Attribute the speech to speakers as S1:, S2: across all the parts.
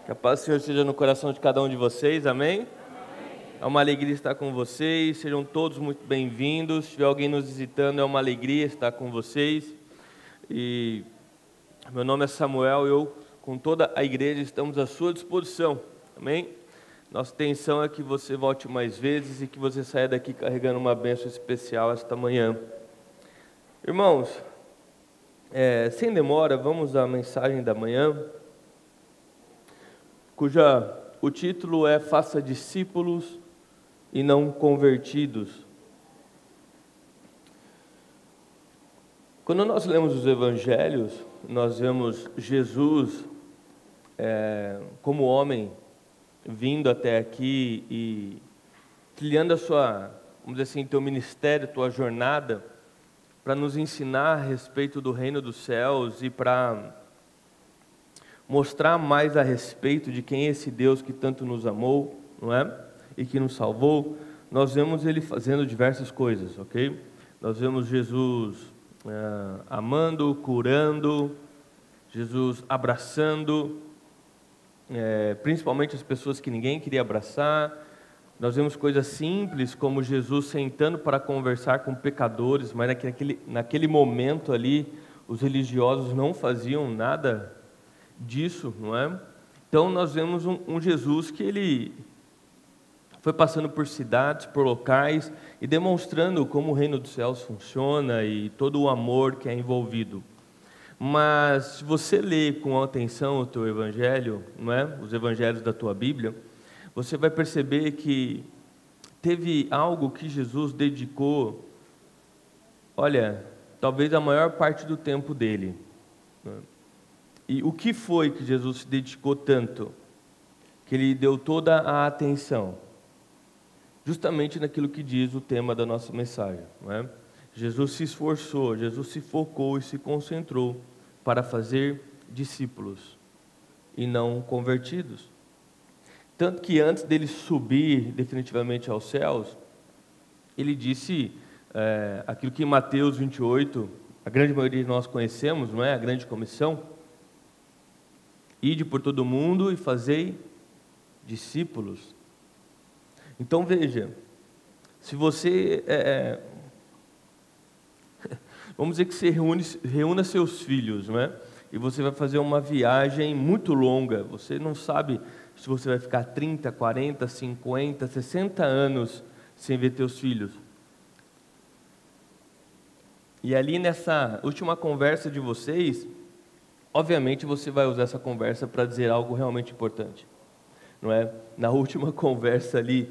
S1: Que a paz do Senhor esteja no coração de cada um de vocês, amém? É uma alegria estar com vocês, sejam todos muito bem-vindos. Se tiver alguém nos visitando, é uma alegria estar com vocês. E meu nome é Samuel, eu, com toda a igreja, estamos à sua disposição, amém? Nossa intenção é que você volte mais vezes e que você saia daqui carregando uma bênção especial esta manhã. Irmãos, sem demora, vamos à mensagem da manhã, o título é Faça discípulos e não convertidos. Quando nós lemos os evangelhos, nós vemos Jesus como homem vindo até aqui e trilhando a sua, vamos dizer assim, teu ministério, tua jornada, para nos ensinar a respeito do reino dos céus e para mostrar mais a respeito de quem é esse Deus que tanto nos amou, não é? E que nos salvou. Nós vemos Ele fazendo diversas coisas, ok? Nós vemos Jesus amando, curando, Jesus abraçando, principalmente as pessoas que ninguém queria abraçar. Nós vemos coisas simples, como Jesus sentando para conversar com pecadores, mas naquele momento ali, os religiosos não faziam nada disso, não é? Então nós vemos um Jesus que ele foi passando por cidades, por locais e demonstrando como o reino dos céus funciona e todo o amor que é envolvido. Mas se você ler com atenção o teu evangelho, não é? Os evangelhos da tua Bíblia, você vai perceber que teve algo que Jesus dedicou, olha, talvez a maior parte do tempo dele, não é? E o que foi que Jesus se dedicou tanto, que Ele deu toda a atenção? Justamente naquilo que diz o tema da nossa mensagem, não é? Jesus se esforçou, Jesus se focou e se concentrou para fazer discípulos e não convertidos. Tanto que antes dele subir definitivamente aos céus, Ele disse aquilo que em Mateus 28, a grande maioria de nós conhecemos, não é? A grande comissão. Ide por todo mundo e fazei discípulos. Então veja, se você, vamos dizer que você reúna seus filhos, não é? E você vai fazer uma viagem muito longa, você não sabe se você vai ficar 30, 40, 50, 60 anos sem ver teus filhos. E ali nessa última conversa de vocês, obviamente você vai usar essa conversa para dizer algo realmente importante, não é? Na última conversa ali,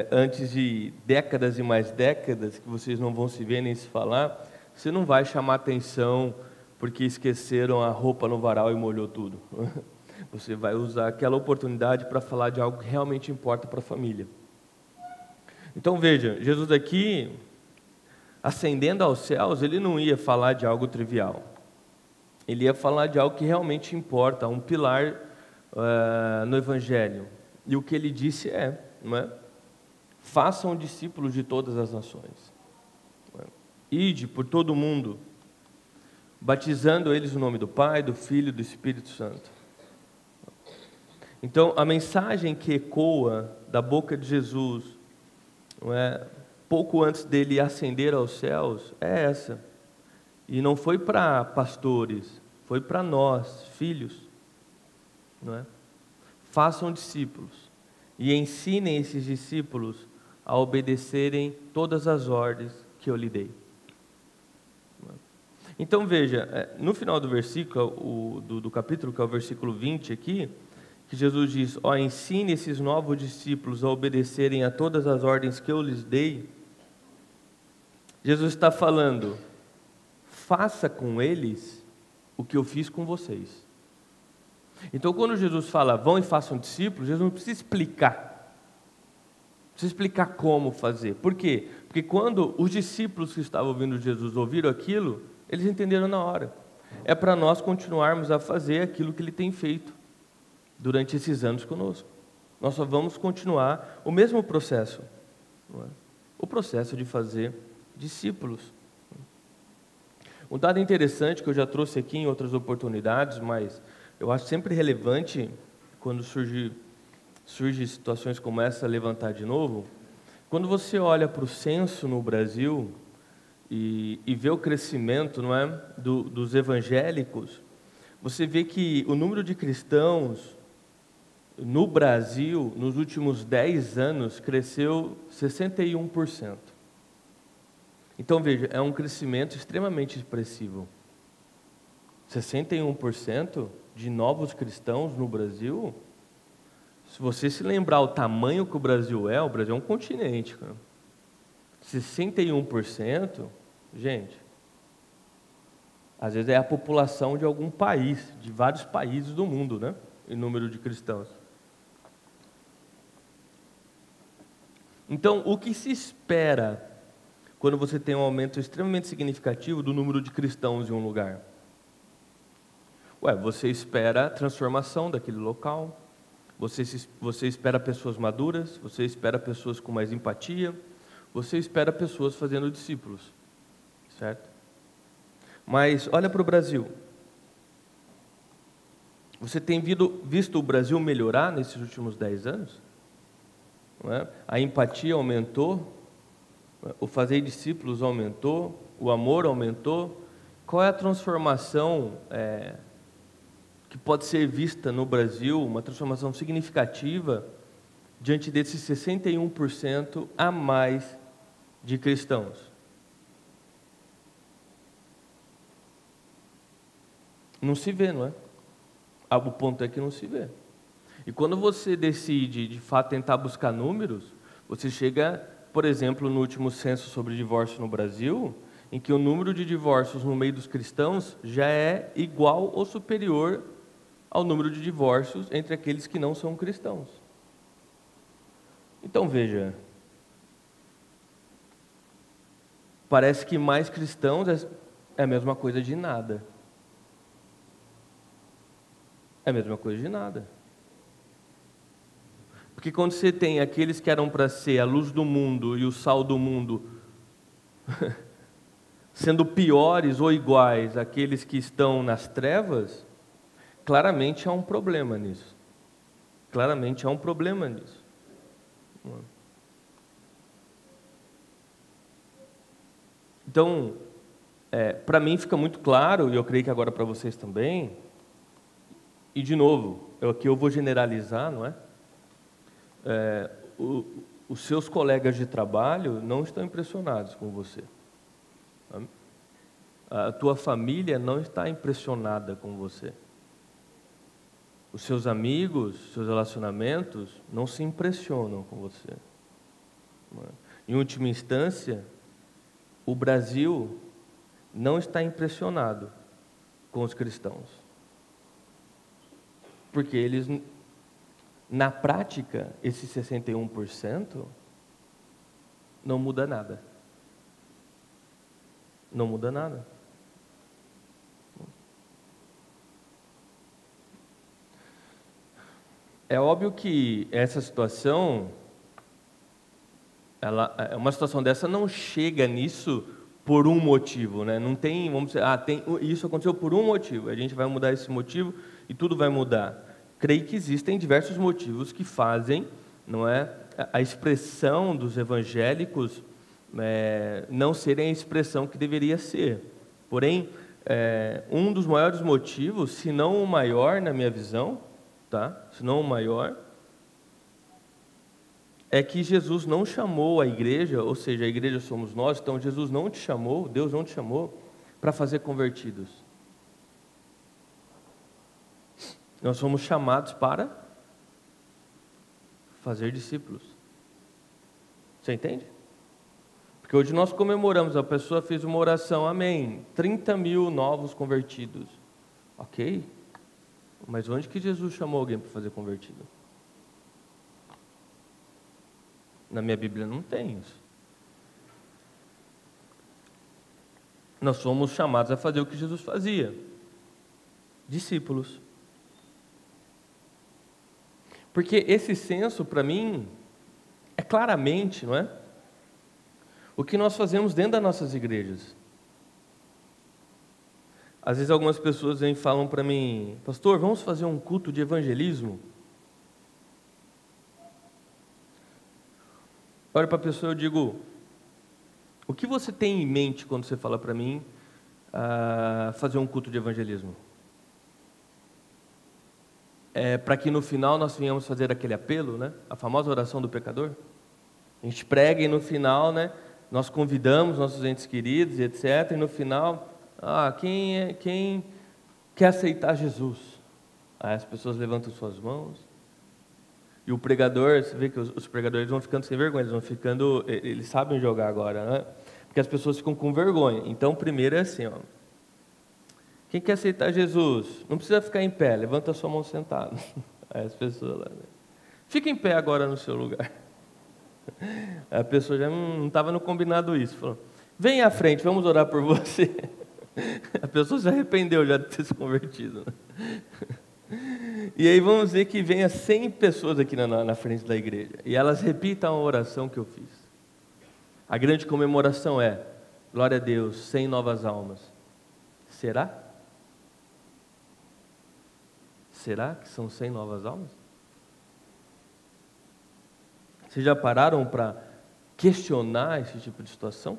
S1: antes de décadas e mais décadas, que vocês não vão se ver nem se falar, você não vai chamar atenção porque esqueceram a roupa no varal e molhou tudo. Você vai usar aquela oportunidade para falar de algo que realmente importa para a família. Então veja, Jesus aqui, ascendendo aos céus, Ele não ia falar de algo trivial. Ele ia falar de algo que realmente importa, um pilar no Evangelho. E o que Ele disse não é? Façam discípulos de todas as nações. Ide por todo o mundo, batizando eles no nome do Pai, do Filho e do Espírito Santo. Então, a mensagem que ecoa da boca de Jesus, não é? Pouco antes dele ascender aos céus, é essa. E não foi para pastores, foi para nós, filhos, não é? Façam discípulos e ensinem esses discípulos a obedecerem todas as ordens que eu lhe dei. Então veja, no final do versículo, do capítulo, que é o versículo 20 aqui, que Jesus diz, ensine esses novos discípulos a obedecerem a todas as ordens que eu lhes dei. Jesus está falando, faça com eles o que eu fiz com vocês. Então, quando Jesus fala, vão e façam discípulos, Jesus não precisa explicar. Não precisa explicar como fazer. Por quê? Porque quando os discípulos que estavam ouvindo Jesus ouviram aquilo, eles entenderam na hora. É para nós continuarmos a fazer aquilo que Ele tem feito durante esses anos conosco. Nós só vamos continuar o mesmo processo, não é? O processo de fazer discípulos. Um dado interessante que eu já trouxe aqui em outras oportunidades, mas eu acho sempre relevante quando surge situações como essa, levantar de novo. Quando você olha para o censo no Brasil e vê o crescimento, não é, dos evangélicos, você vê que o número de cristãos no Brasil, nos últimos 10 anos, cresceu 61%. Então, veja, é um crescimento extremamente expressivo. 61% de novos cristãos no Brasil. Se você se lembrar o tamanho que o Brasil é um continente, cara. 61%, gente, às vezes é a população de algum país, de vários países do mundo, né? Em número de cristãos. Então, o que se espera quando você tem um aumento extremamente significativo do número de cristãos em um lugar? Você espera a transformação daquele local, você espera pessoas maduras, você espera pessoas com mais empatia, você espera pessoas fazendo discípulos, certo? Mas olha para o Brasil. Você tem visto o Brasil melhorar nesses últimos 10 anos? Não é? A empatia aumentou, o fazer discípulos aumentou, o amor aumentou. Qual é a transformação que pode ser vista no Brasil, uma transformação significativa, diante desses 61% a mais de cristãos? Não se vê, não é? O ponto é que não se vê. E quando você decide, de fato, tentar buscar números, você chega, por exemplo, no último censo sobre divórcio no Brasil, em que o número de divórcios no meio dos cristãos já é igual ou superior ao número de divórcios entre aqueles que não são cristãos. Então, veja, parece que mais cristãos é a mesma coisa de nada. É a mesma coisa de nada. Porque quando você tem aqueles que eram para ser a luz do mundo e o sal do mundo sendo piores ou iguais àqueles que estão nas trevas, claramente há um problema nisso. Claramente há um problema nisso. Então, para mim fica muito claro, e eu creio que agora para vocês também, e de novo, aqui eu vou generalizar, não é? Os seus colegas de trabalho não estão impressionados com você. A tua família não está impressionada com você. Os seus amigos, seus relacionamentos não se impressionam com você. Em última instância, o Brasil não está impressionado com os cristãos. Porque eles, na prática, esse 61% não muda nada. Não muda nada. É óbvio que essa situação, uma situação dessa não chega nisso por um motivo, né? Não tem, vamos dizer, isso aconteceu por um motivo, a gente vai mudar esse motivo e tudo vai mudar. Creio que existem diversos motivos que fazem, não é, a expressão dos evangélicos não serem a expressão que deveria ser. Porém, um dos maiores motivos, se não o maior na minha visão, se não o maior, é que Jesus não chamou a igreja, ou seja, a igreja somos nós, então Jesus não te chamou, Deus não te chamou para fazer convertidos. Nós somos chamados para fazer discípulos. Você entende? Porque hoje nós comemoramos, a pessoa fez uma oração, amém, 30 mil novos convertidos. Ok, mas onde que Jesus chamou alguém para fazer convertido? Na minha Bíblia não tem isso. Nós somos chamados a fazer o que Jesus fazia. Discípulos. Porque esse censo, para mim, é claramente, não é? O que nós fazemos dentro das nossas igrejas. Às vezes algumas pessoas vêm e falam para mim, pastor, vamos fazer um culto de evangelismo? olho para a pessoa e eu digo: o que você tem em mente quando você fala para mim fazer um culto de evangelismo? Para que no final nós venhamos fazer aquele apelo, né? A famosa oração do pecador. A gente prega e no final, né, nós convidamos nossos entes queridos e etc. E no final, quem quer aceitar Jesus? Aí as pessoas levantam suas mãos. E o pregador, você vê que os pregadores vão ficando sem vergonha, eles sabem jogar agora, né? Porque as pessoas ficam com vergonha. Então, primeiro é assim, ó. Quem quer aceitar Jesus? Não precisa ficar em pé, levanta a sua mão sentado. Aí as pessoas lá, né? Fica em pé agora no seu lugar. Aí a pessoa já não estava no combinado isso. Falou: vem à frente, vamos orar por você. A pessoa se arrependeu já de ter se convertido, né? E aí vamos dizer que venha 100 pessoas aqui na frente da igreja. E elas repitam a oração que eu fiz. A grande comemoração é: glória a Deus, 100 novas almas. Será? Será que são 100 novas almas? Vocês já pararam para questionar esse tipo de situação?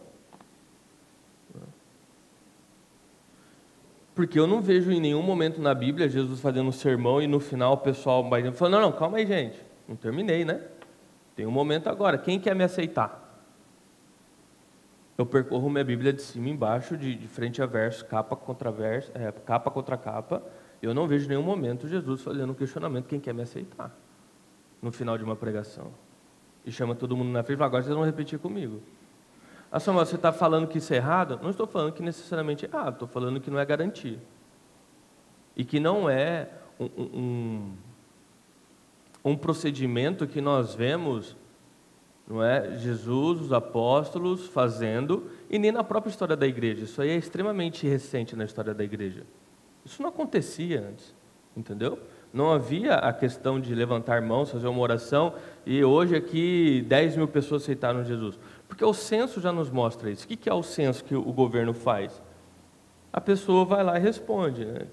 S1: Porque eu não vejo em nenhum momento na Bíblia Jesus fazendo um sermão e no final o pessoal vai falando: não, calma aí, gente, não terminei, né? Tem um momento agora, quem quer me aceitar? Eu percorro minha Bíblia de cima e embaixo, de frente a verso, capa contra capa. Eu não vejo em nenhum momento Jesus fazendo um questionamento: quem quer me aceitar? No final de uma pregação. E chama todo mundo na frente e fala: agora vocês vão repetir comigo. Samuel, você está falando que isso é errado? Não estou falando que necessariamente é errado, estou falando que não é garantia. E que não é um procedimento que nós vemos, não é, Jesus, os apóstolos fazendo, e nem na própria história da igreja. Isso aí é extremamente recente na história da igreja. Isso não acontecia antes, entendeu? Não havia a questão de levantar mãos, fazer uma oração, e hoje aqui 10 mil pessoas aceitaram Jesus. Porque o censo já nos mostra isso. O que é o censo que o governo faz? A pessoa vai lá e responde, né?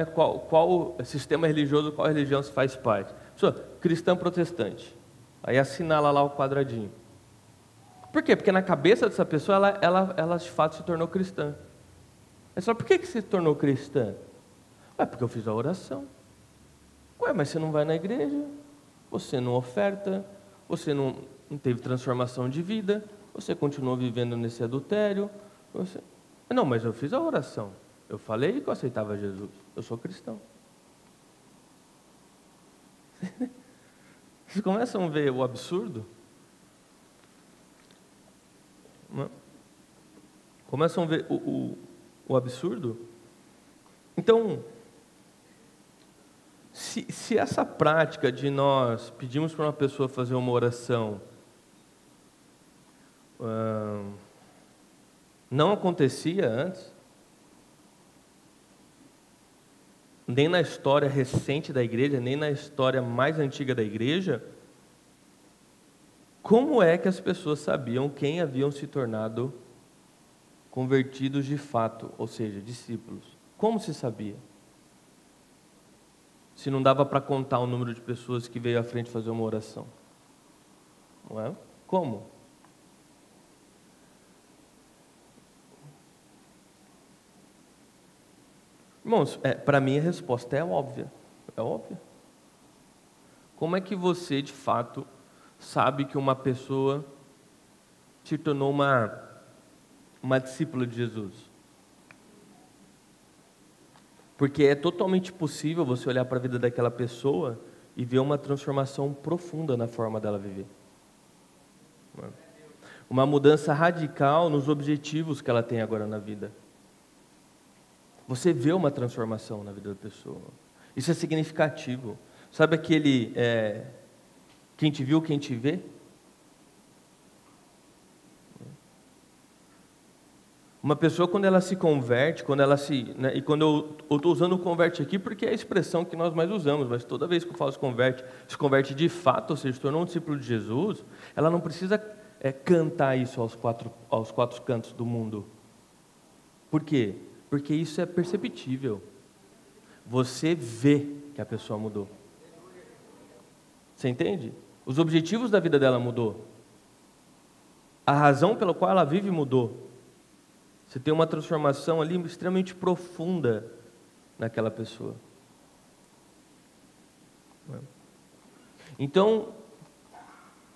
S1: Qual sistema religioso, qual religião se faz parte? Pessoa, cristã protestante. Aí assinala lá o quadradinho. Por quê? Porque na cabeça dessa pessoa, ela de fato se tornou cristã. Mas só por que se tornou cristã? Porque eu fiz a oração. Mas você não vai na igreja, você não oferta, você não teve transformação de vida, você continuou vivendo nesse adultério. Não, mas eu fiz a oração. Eu falei que eu aceitava Jesus. Eu sou cristão. Vocês começam a ver o absurdo? Começam a ver o absurdo? Então, se essa prática de nós pedimos para uma pessoa fazer uma oração não acontecia antes, nem na história recente da igreja, nem na história mais antiga da igreja, como é que as pessoas sabiam quem haviam se tornado convertidos de fato, ou seja, discípulos? Como se sabia? Se não dava para contar o número de pessoas que veio à frente fazer uma oração. Não é? Como? Irmãos, para mim a resposta é óbvia. É óbvia. Como é que você, de fato, sabe que uma pessoa se tornou uma discípula de Jesus? Porque é totalmente possível você olhar para a vida daquela pessoa e ver uma transformação profunda na forma dela viver. Uma mudança radical nos objetivos que ela tem agora na vida. Você vê uma transformação na vida da pessoa. Isso é significativo. Sabe aquele quem te viu, quem te vê? Uma pessoa, quando ela se converte, e quando eu estou usando o converte aqui porque é a expressão que nós mais usamos, mas toda vez que eu falo se converte de fato, ou seja, se tornou um discípulo de Jesus, ela não precisa cantar isso aos quatro cantos do mundo. Por quê? Porque isso é perceptível. Você vê que a pessoa mudou. Você entende? Os objetivos da vida dela mudou. A razão pela qual ela vive mudou. Você tem uma transformação ali extremamente profunda naquela pessoa. Então,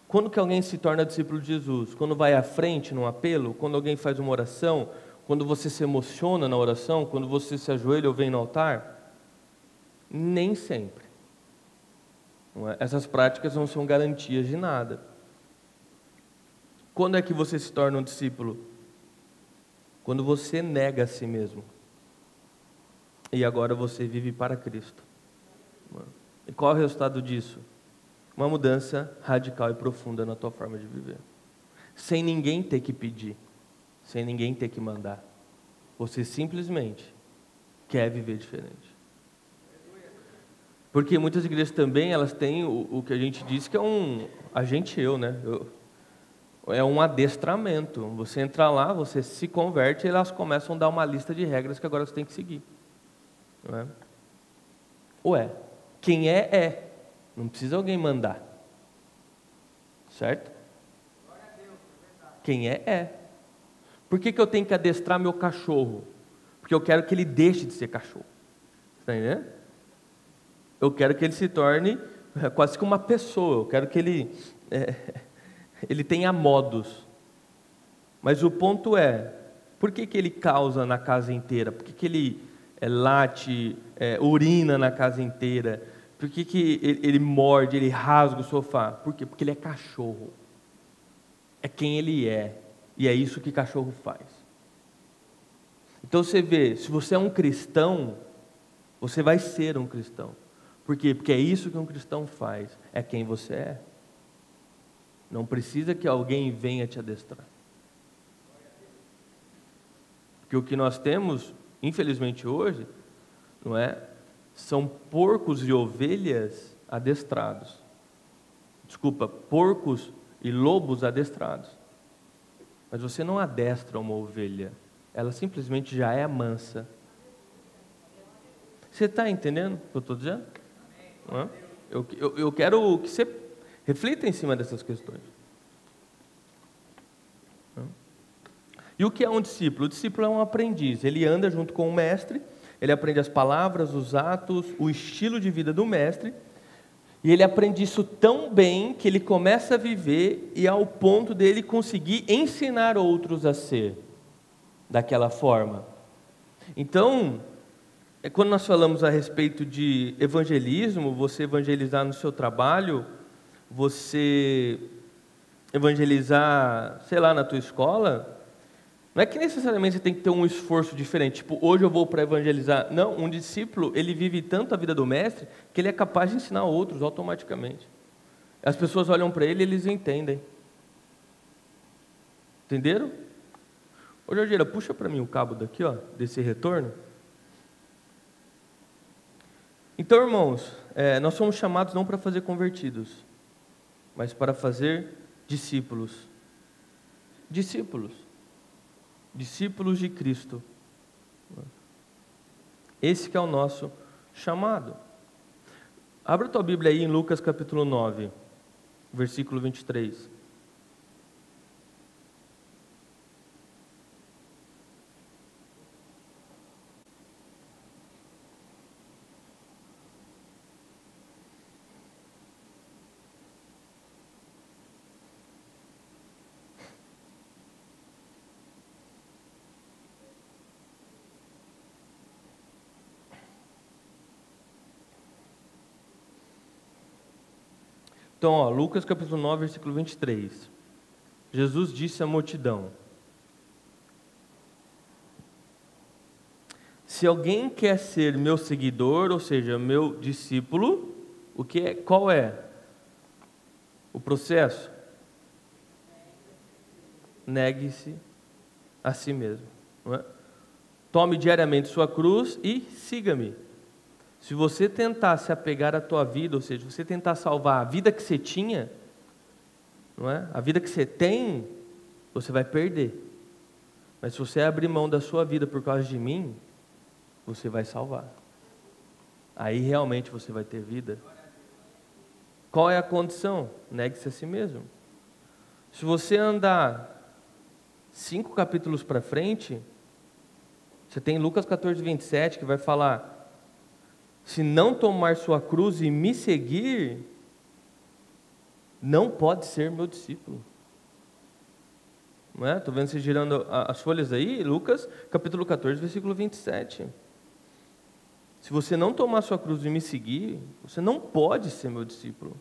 S1: quando que alguém se torna discípulo de Jesus? Quando vai à frente num apelo? Quando alguém faz uma oração? Quando você se emociona na oração? Quando você se ajoelha ou vem no altar? Nem sempre. Não é? Essas práticas não são garantias de nada. Quando é que você se torna um discípulo? Quando você nega a si mesmo. E agora você vive para Cristo. E qual é o resultado disso? Uma mudança radical e profunda na tua forma de viver. Sem ninguém ter que pedir. Sem ninguém ter que mandar. Você simplesmente quer viver diferente. Porque muitas igrejas também, elas têm o que a gente diz que é é um adestramento. Você entra lá, você se converte e elas começam a dar uma lista de regras que agora você tem que seguir. Não é? Ué, quem é. Não precisa alguém mandar. Certo? Quem é. Por que eu tenho que adestrar meu cachorro? Porque eu quero que ele deixe de ser cachorro. Está entendendo? Eu quero que ele se torne quase que uma pessoa. Eu quero que ele tenha modos. Mas o ponto é, por que ele causa na casa inteira? Por que ele late, urina na casa inteira? Por que ele morde, ele rasga o sofá? Por quê? Porque ele é cachorro. É quem ele é. E é isso que cachorro faz. Então você vê, se você é um cristão, você vai ser um cristão. Por quê? Porque é isso que um cristão faz. É quem você é. Não precisa que alguém venha te adestrar. Porque o que nós temos, infelizmente hoje, não é? São porcos e ovelhas adestrados. Desculpa, porcos e lobos adestrados. Mas você não adestra uma ovelha. Ela simplesmente já é mansa. Você está entendendo o que eu estou dizendo? Não é? Eu quero que você reflita em cima dessas questões. E o que é um discípulo? O discípulo é um aprendiz. Ele anda junto com o mestre, ele aprende as palavras, os atos, o estilo de vida do mestre, e ele aprende isso tão bem que ele começa a viver e ao ponto dele conseguir ensinar outros a ser daquela forma. Então, quando nós falamos a respeito de evangelismo, você evangelizar no seu trabalho, você evangelizar, sei lá, na tua escola, não é que necessariamente você tem que ter um esforço diferente, tipo, hoje eu vou para evangelizar. Não, um discípulo, ele vive tanto a vida do mestre, que ele é capaz de ensinar outros automaticamente. As pessoas olham para ele e eles entendem. Entenderam? Ô Jorgeira, puxa para mim o cabo daqui, ó, desse retorno. Então, irmãos, nós somos chamados não para fazer convertidos, mas para fazer discípulos. Discípulos. Discípulos de Cristo. Esse que é o nosso chamado. Abra tua Bíblia aí em Lucas capítulo 9, versículo 23. Então, ó, Lucas capítulo 9, versículo 23. Jesus disse à multidão: se alguém quer ser meu seguidor, ou seja, meu discípulo, qual é o processo? Negue-se a si mesmo. Não é? Tome diariamente sua cruz e siga-me. Se você tentar se apegar à tua vida, ou seja, você tentar salvar a vida que você tinha, não é? A vida que você tem, você vai perder. Mas se você abrir mão da sua vida por causa de mim, você vai salvar. Aí realmente você vai ter vida. Qual é a condição? Negue-se a si mesmo. Se você andar 5 capítulos para frente, você tem Lucas 14, 27, que vai falar: se não tomar sua cruz e me seguir, não pode ser meu discípulo. Não é? Estou vendo você girando as folhas aí, Lucas capítulo 14, versículo 27. Se você não tomar sua cruz e me seguir, você não pode ser meu discípulo.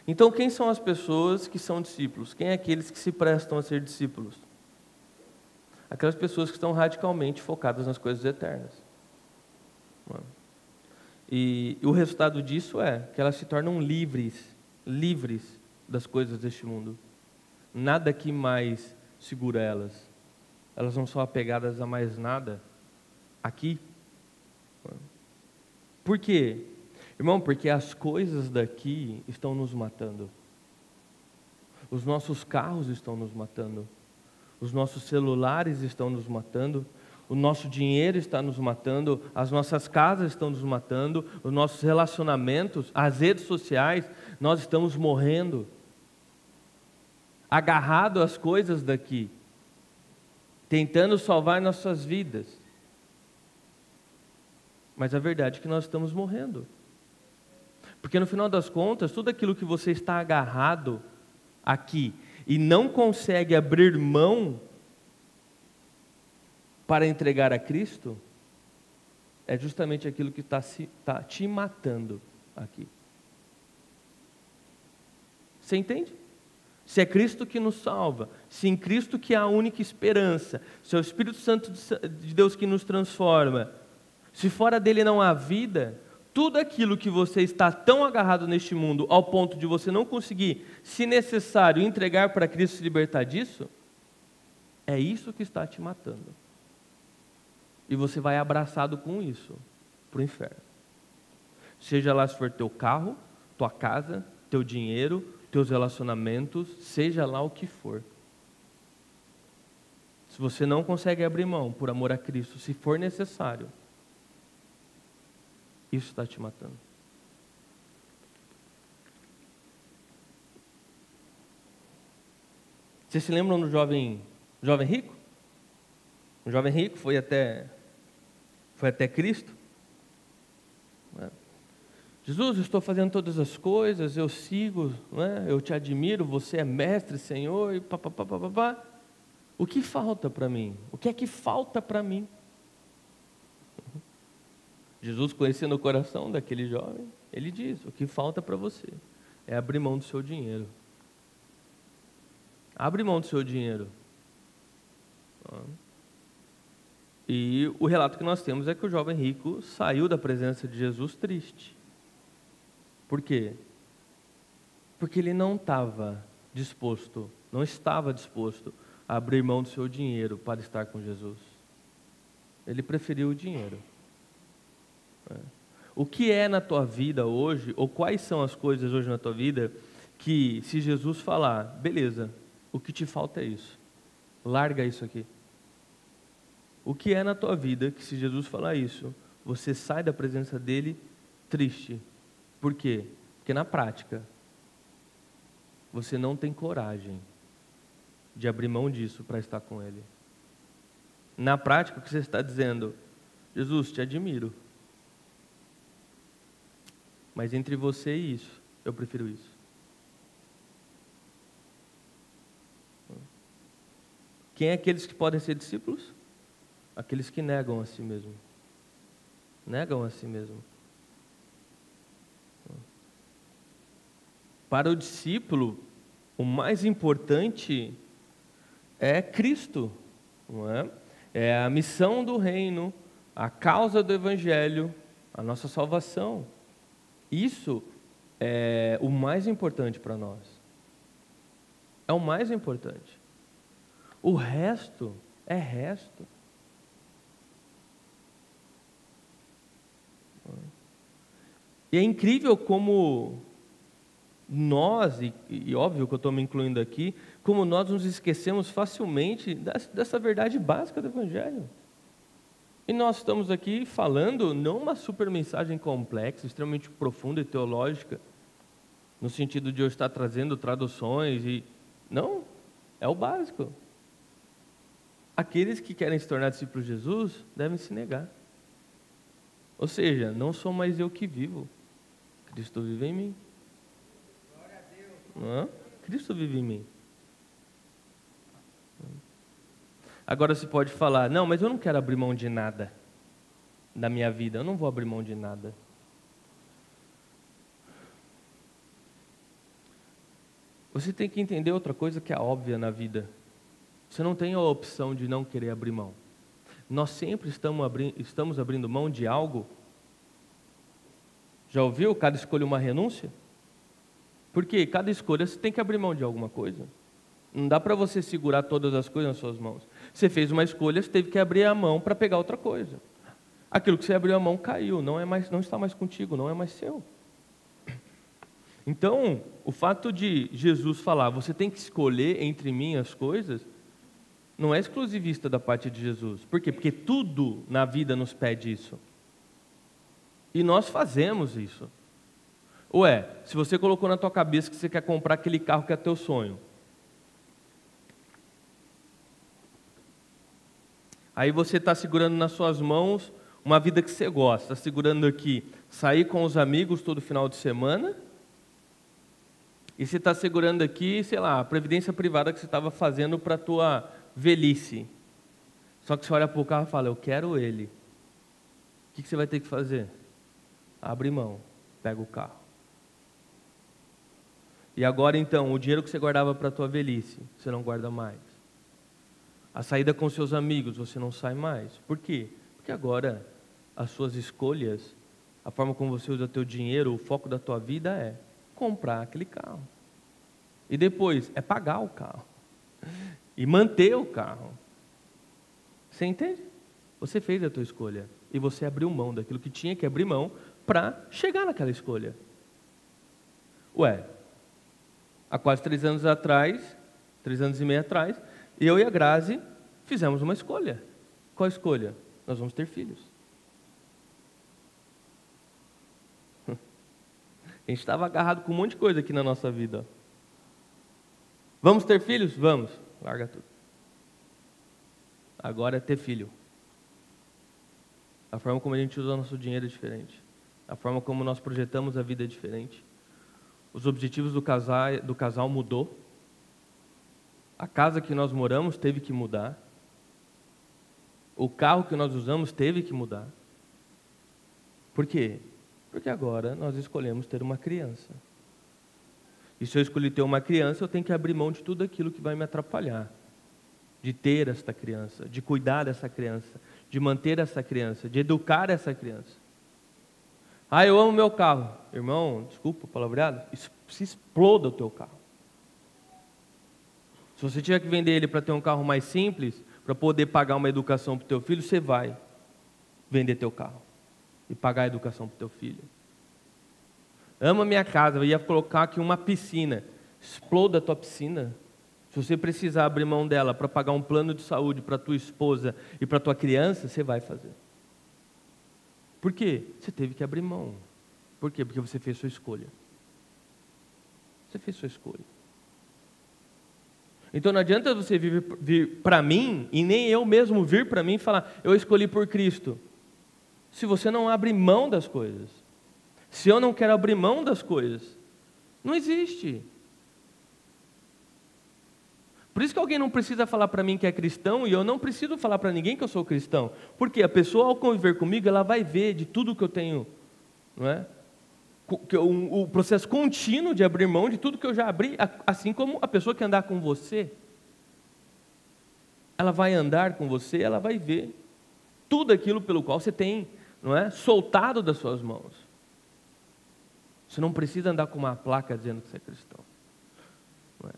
S1: Então, quem são as pessoas que são discípulos? Quem é aqueles que se prestam a ser discípulos? Aquelas pessoas que estão radicalmente focadas nas coisas eternas. E o resultado disso é que elas se tornam livres das coisas deste mundo. Nada que mais segura elas. Elas não são apegadas a mais nada aqui. Por quê? Irmão, porque as coisas daqui estão nos matando. Os nossos carros estão nos matando. Os nossos celulares estão nos matando. O nosso dinheiro está nos matando. As nossas casas estão nos matando. Os nossos relacionamentos, as redes sociais, nós estamos morrendo. Agarrado às coisas daqui. Tentando salvar nossas vidas. Mas a verdade é que nós estamos morrendo. Porque no final das contas, tudo aquilo que você está agarrado aqui e não consegue abrir mão para entregar a Cristo, é justamente aquilo que está te matando aqui. Você entende? Se é Cristo que nos salva, se em Cristo que há a única esperança, se é o Espírito Santo de Deus que nos transforma, se fora dele não há vida, tudo aquilo que você está tão agarrado neste mundo, ao ponto de você não conseguir, se necessário, entregar para Cristo se libertar disso, é isso que está te matando. E você vai abraçado com isso, para o inferno. Seja lá se for teu carro, tua casa, teu dinheiro, teus relacionamentos, seja lá o que for. Se você não consegue abrir mão por amor a Cristo, se for necessário, isso está te matando. Vocês se lembram do jovem rico? O jovem rico foi até Cristo. Jesus, eu estou fazendo todas as coisas, eu sigo, eu te admiro, você é mestre, Senhor, e papapá. O que falta para mim? O que é que falta para mim? Jesus, conhecendo o coração daquele jovem, ele diz: o que falta para você é abrir mão do seu dinheiro. Abre mão do seu dinheiro. E o relato que nós temos é que o jovem rico saiu da presença de Jesus triste. Por quê? Porque ele não estava disposto a abrir mão do seu dinheiro para estar com Jesus. Ele preferiu o dinheiro. O que é na tua vida hoje, ou quais são as coisas hoje na tua vida, que se Jesus falar, beleza, o que te falta é isso, larga isso aqui. O que é na tua vida, que se Jesus falar isso, você sai da presença dele triste. Por quê? Porque na prática, você não tem coragem de abrir mão disso para estar com ele. Na prática, o que você está dizendo? Jesus, te admiro. Mas entre você e isso, eu prefiro isso. Quem é aqueles que podem ser discípulos? Aqueles que negam a si mesmo. Negam a si mesmo. Para o discípulo, o mais importante é Cristo, não é? É a missão do reino, a causa do evangelho, a nossa salvação. Isso é o mais importante para nós. É o mais importante. O resto é resto. E é incrível como nós, e óbvio que eu estou me incluindo aqui, como nós nos esquecemos facilmente dessa verdade básica do Evangelho. E nós estamos aqui falando não uma super mensagem complexa, extremamente profunda e teológica, no sentido de eu estar trazendo traduções Não, é o básico. Aqueles que querem se tornar discípulos de Jesus devem se negar. Ou seja, não sou mais eu que vivo, Cristo vive em mim. Não é? Cristo vive em mim. Agora você pode falar, não, mas eu não quero abrir mão de nada da minha vida, eu não vou abrir mão de nada. Você tem que entender outra coisa que é óbvia na vida. Você não tem a opção de não querer abrir mão. Nós sempre estamos abrindo mão de algo. Já ouviu? Cada escolha uma renúncia? Porque cada escolha você tem que abrir mão de alguma coisa. Não dá para você segurar todas as coisas nas suas mãos. Você fez uma escolha, você teve que abrir a mão para pegar outra coisa. Aquilo que você abriu a mão caiu, não está mais contigo, não é mais seu. Então, o fato de Jesus falar, você tem que escolher entre mim as coisas, não é exclusivista da parte de Jesus. Por quê? Porque tudo na vida nos pede isso. E nós fazemos isso. Ué, se você colocou na tua cabeça que você quer comprar aquele carro que é teu sonho, aí você está segurando nas suas mãos uma vida que você gosta, está segurando aqui sair com os amigos todo final de semana, e você está segurando aqui, sei lá, a previdência privada que você estava fazendo para a tua velhice. Só que você olha para o carro e fala, eu quero ele. O que você vai ter que fazer? Abre mão, pega o carro. E agora então, o dinheiro que você guardava para a tua velhice, você não guarda mais. A saída com seus amigos, você não sai mais. Por quê? Porque agora as suas escolhas, a forma como você usa o teu dinheiro, o foco da tua vida é comprar aquele carro. E depois é pagar o carro. E manter o carro. Você entende? Você fez a tua escolha. E você abriu mão daquilo que tinha que abrir mão para chegar naquela escolha. Ué, há quase 3 anos atrás, 3 anos e meio atrás, eu e a Grazi fizemos uma escolha. Qual a escolha? Nós vamos ter filhos. A gente estava agarrado com um monte de coisa aqui na nossa vida. Vamos ter filhos? Vamos. Larga tudo. Agora é ter filho. A forma como a gente usa o nosso dinheiro é diferente. A forma como nós projetamos a vida é diferente. Os objetivos do casal mudou. A casa que nós moramos teve que mudar. O carro que nós usamos teve que mudar. Por quê? Porque agora nós escolhemos ter uma criança. E se eu escolher ter uma criança, eu tenho que abrir mão de tudo aquilo que vai me atrapalhar. De ter esta criança, de cuidar dessa criança, de manter essa criança, de educar essa criança. Ah, eu amo meu carro. Irmão, desculpa o palavreado, se exploda o teu carro. Se você tiver que vender ele para ter um carro mais simples, para poder pagar uma educação para o teu filho, você vai vender teu carro e pagar a educação para o teu filho. Ama minha casa, eu ia colocar aqui uma piscina. Exploda a tua piscina. Se você precisar abrir mão dela para pagar um plano de saúde para tua esposa e para tua criança, você vai fazer. Por quê? Você teve que abrir mão. Por quê? Porque você fez sua escolha. Você fez sua escolha. Então não adianta você vir para mim, e nem eu mesmo vir para mim e falar, eu escolhi por Cristo. Se você não abre mão das coisas. Se eu não quero abrir mão das coisas, não existe. Por isso que alguém não precisa falar para mim que é cristão, e eu não preciso falar para ninguém que eu sou cristão. Porque a pessoa, ao conviver comigo, ela vai ver de tudo que eu tenho, não é? O processo contínuo de abrir mão de tudo que eu já abri, assim como a pessoa que andar com você, ela vai andar com você, ela vai ver tudo aquilo pelo qual você tem, não é, soltado das suas mãos. Você não precisa andar com uma placa dizendo que você é cristão.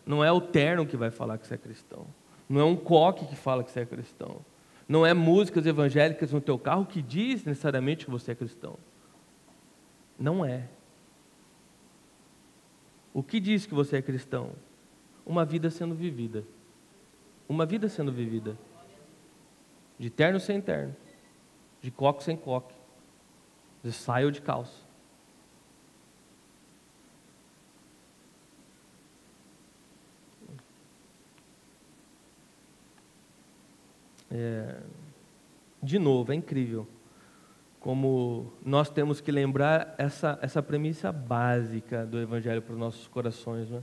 S1: Não é o terno que vai falar que você é cristão. Não é um coque que fala que você é cristão. Não é músicas evangélicas no teu carro que diz necessariamente que você é cristão. Não é. O que diz que você é cristão? Uma vida sendo vivida. Uma vida sendo vivida. De terno sem terno. De coque sem coque. De saia ou de calça. De novo, é incrível como nós temos que lembrar essa premissa básica do Evangelho para os nossos corações, né?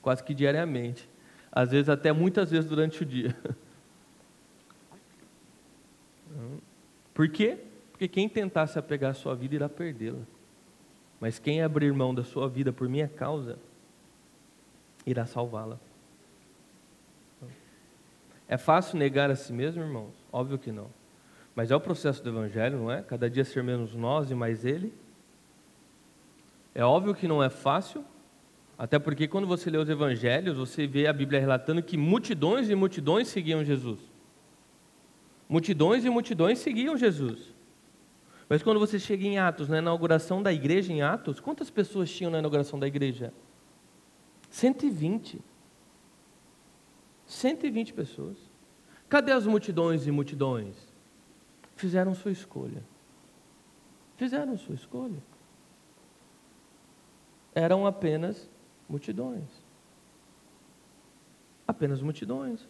S1: Quase que diariamente, às vezes até muitas vezes durante o dia. Por quê? Porque quem tentar se apegar à sua vida irá perdê-la, mas quem abrir mão da sua vida por minha causa irá salvá-la. É fácil negar a si mesmo, irmãos? Óbvio que não. Mas é o processo do Evangelho, não é? Cada dia ser menos nós e mais Ele. É óbvio que não é fácil, até porque quando você lê os Evangelhos, você vê a Bíblia relatando que multidões e multidões seguiam Jesus. Multidões e multidões seguiam Jesus. Mas quando você chega em Atos, na inauguração da igreja em Atos, quantas pessoas tinham na inauguração da igreja? 120. 120 pessoas. Cadê as multidões e multidões? Fizeram sua escolha. Fizeram sua escolha. Eram apenas multidões. Apenas multidões.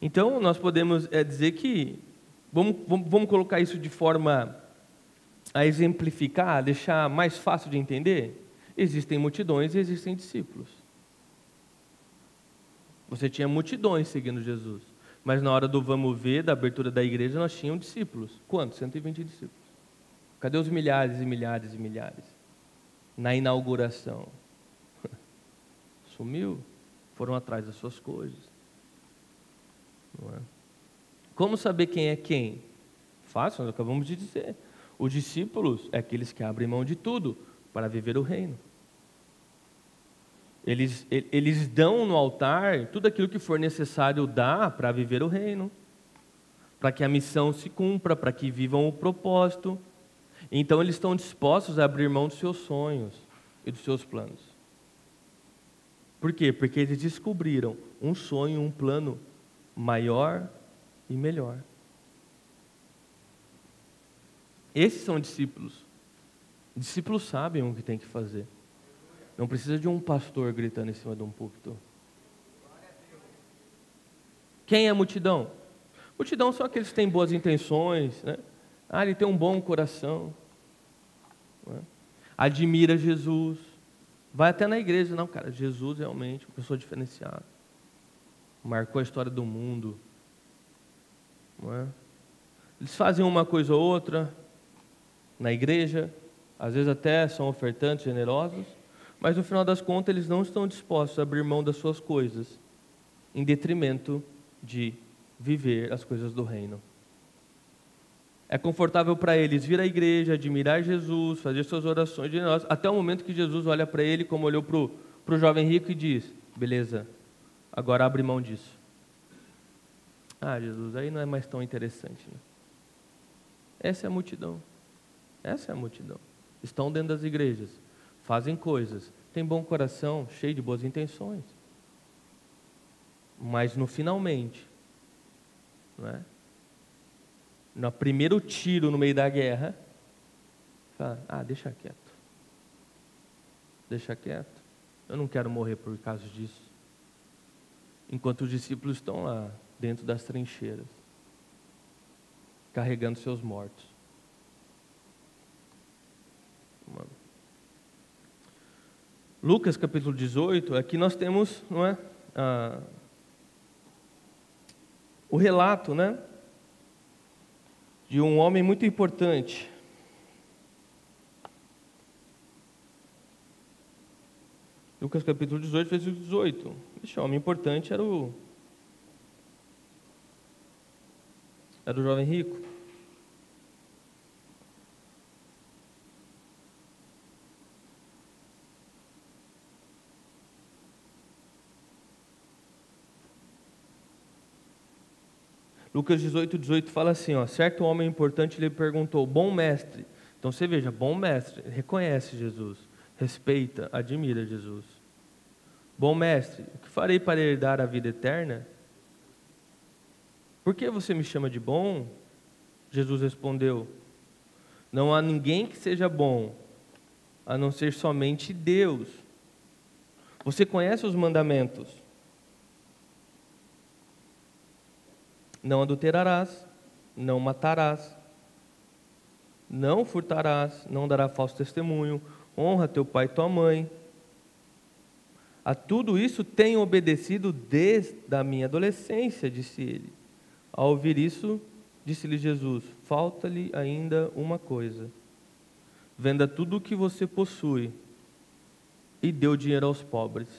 S1: Então, nós podemos dizer que, vamos colocar isso de forma a exemplificar, a deixar mais fácil de entender? Existem multidões e existem discípulos. Você tinha multidões seguindo Jesus, mas na hora do vamos ver, da abertura da igreja, nós tínhamos discípulos. Quantos? 120 discípulos. Cadê os milhares e milhares e milhares? Na inauguração. Sumiu? Foram atrás das suas coisas. Não é? Como saber quem é quem? Fácil, nós acabamos de dizer. Os discípulos é aqueles que abrem mão de tudo para viver o reino. Eles dão no altar tudo aquilo que for necessário dar para viver o reino, para que a missão se cumpra, para que vivam o propósito. Então eles estão dispostos a abrir mão dos seus sonhos e dos seus planos. Por quê? Porque eles descobriram um sonho, um plano maior e melhor. Esses são discípulos. Discípulos sabem o que tem que fazer. Não precisa de um pastor gritando em cima de um púlpito. Quem é a multidão? Multidão são aqueles que têm boas intenções, né? Ele tem um bom coração, né? Admira Jesus, vai até na igreja. Não, cara, Jesus realmente é uma pessoa diferenciada, marcou a história do mundo, não é? Eles fazem uma coisa ou outra na igreja, às vezes até são ofertantes, generosos, mas no final das contas eles não estão dispostos a abrir mão das suas coisas em detrimento de viver as coisas do reino. É confortável para eles vir à igreja, admirar Jesus, fazer suas orações generosas, até o momento que Jesus olha para ele, como olhou para o jovem rico, e diz: beleza, agora abre mão disso. Jesus, aí não é mais tão interessante, né? Essa é a multidão. Essa é a multidão. Estão dentro das igrejas, fazem coisas, têm bom coração, cheio de boas intenções, mas no finalmente, não é? No primeiro tiro no meio da guerra, fala: deixa quieto. Deixa quieto. Eu não quero morrer por causa disso. Enquanto os discípulos estão lá, dentro das trincheiras, carregando seus mortos. Lucas capítulo 18, aqui nós temos, não é, o relato, né, de um homem muito importante. Lucas capítulo 18, versículo 18. Esse homem importante era o jovem rico. Lucas 18, 18 fala assim, certo homem importante lhe perguntou: bom mestre. Então você veja, bom mestre, reconhece Jesus, respeita, admira Jesus. Bom mestre, o que farei para herdar a vida eterna? Por que você me chama de bom? Jesus respondeu: não há ninguém que seja bom, a não ser somente Deus. Você conhece os mandamentos: não adulterarás, não matarás, não furtarás, não dará falso testemunho, honra teu pai e tua mãe. A tudo isso tenho obedecido desde a minha adolescência, disse ele. Ao ouvir isso, disse-lhe Jesus: falta-lhe ainda uma coisa. Venda tudo o que você possui e dê o dinheiro aos pobres,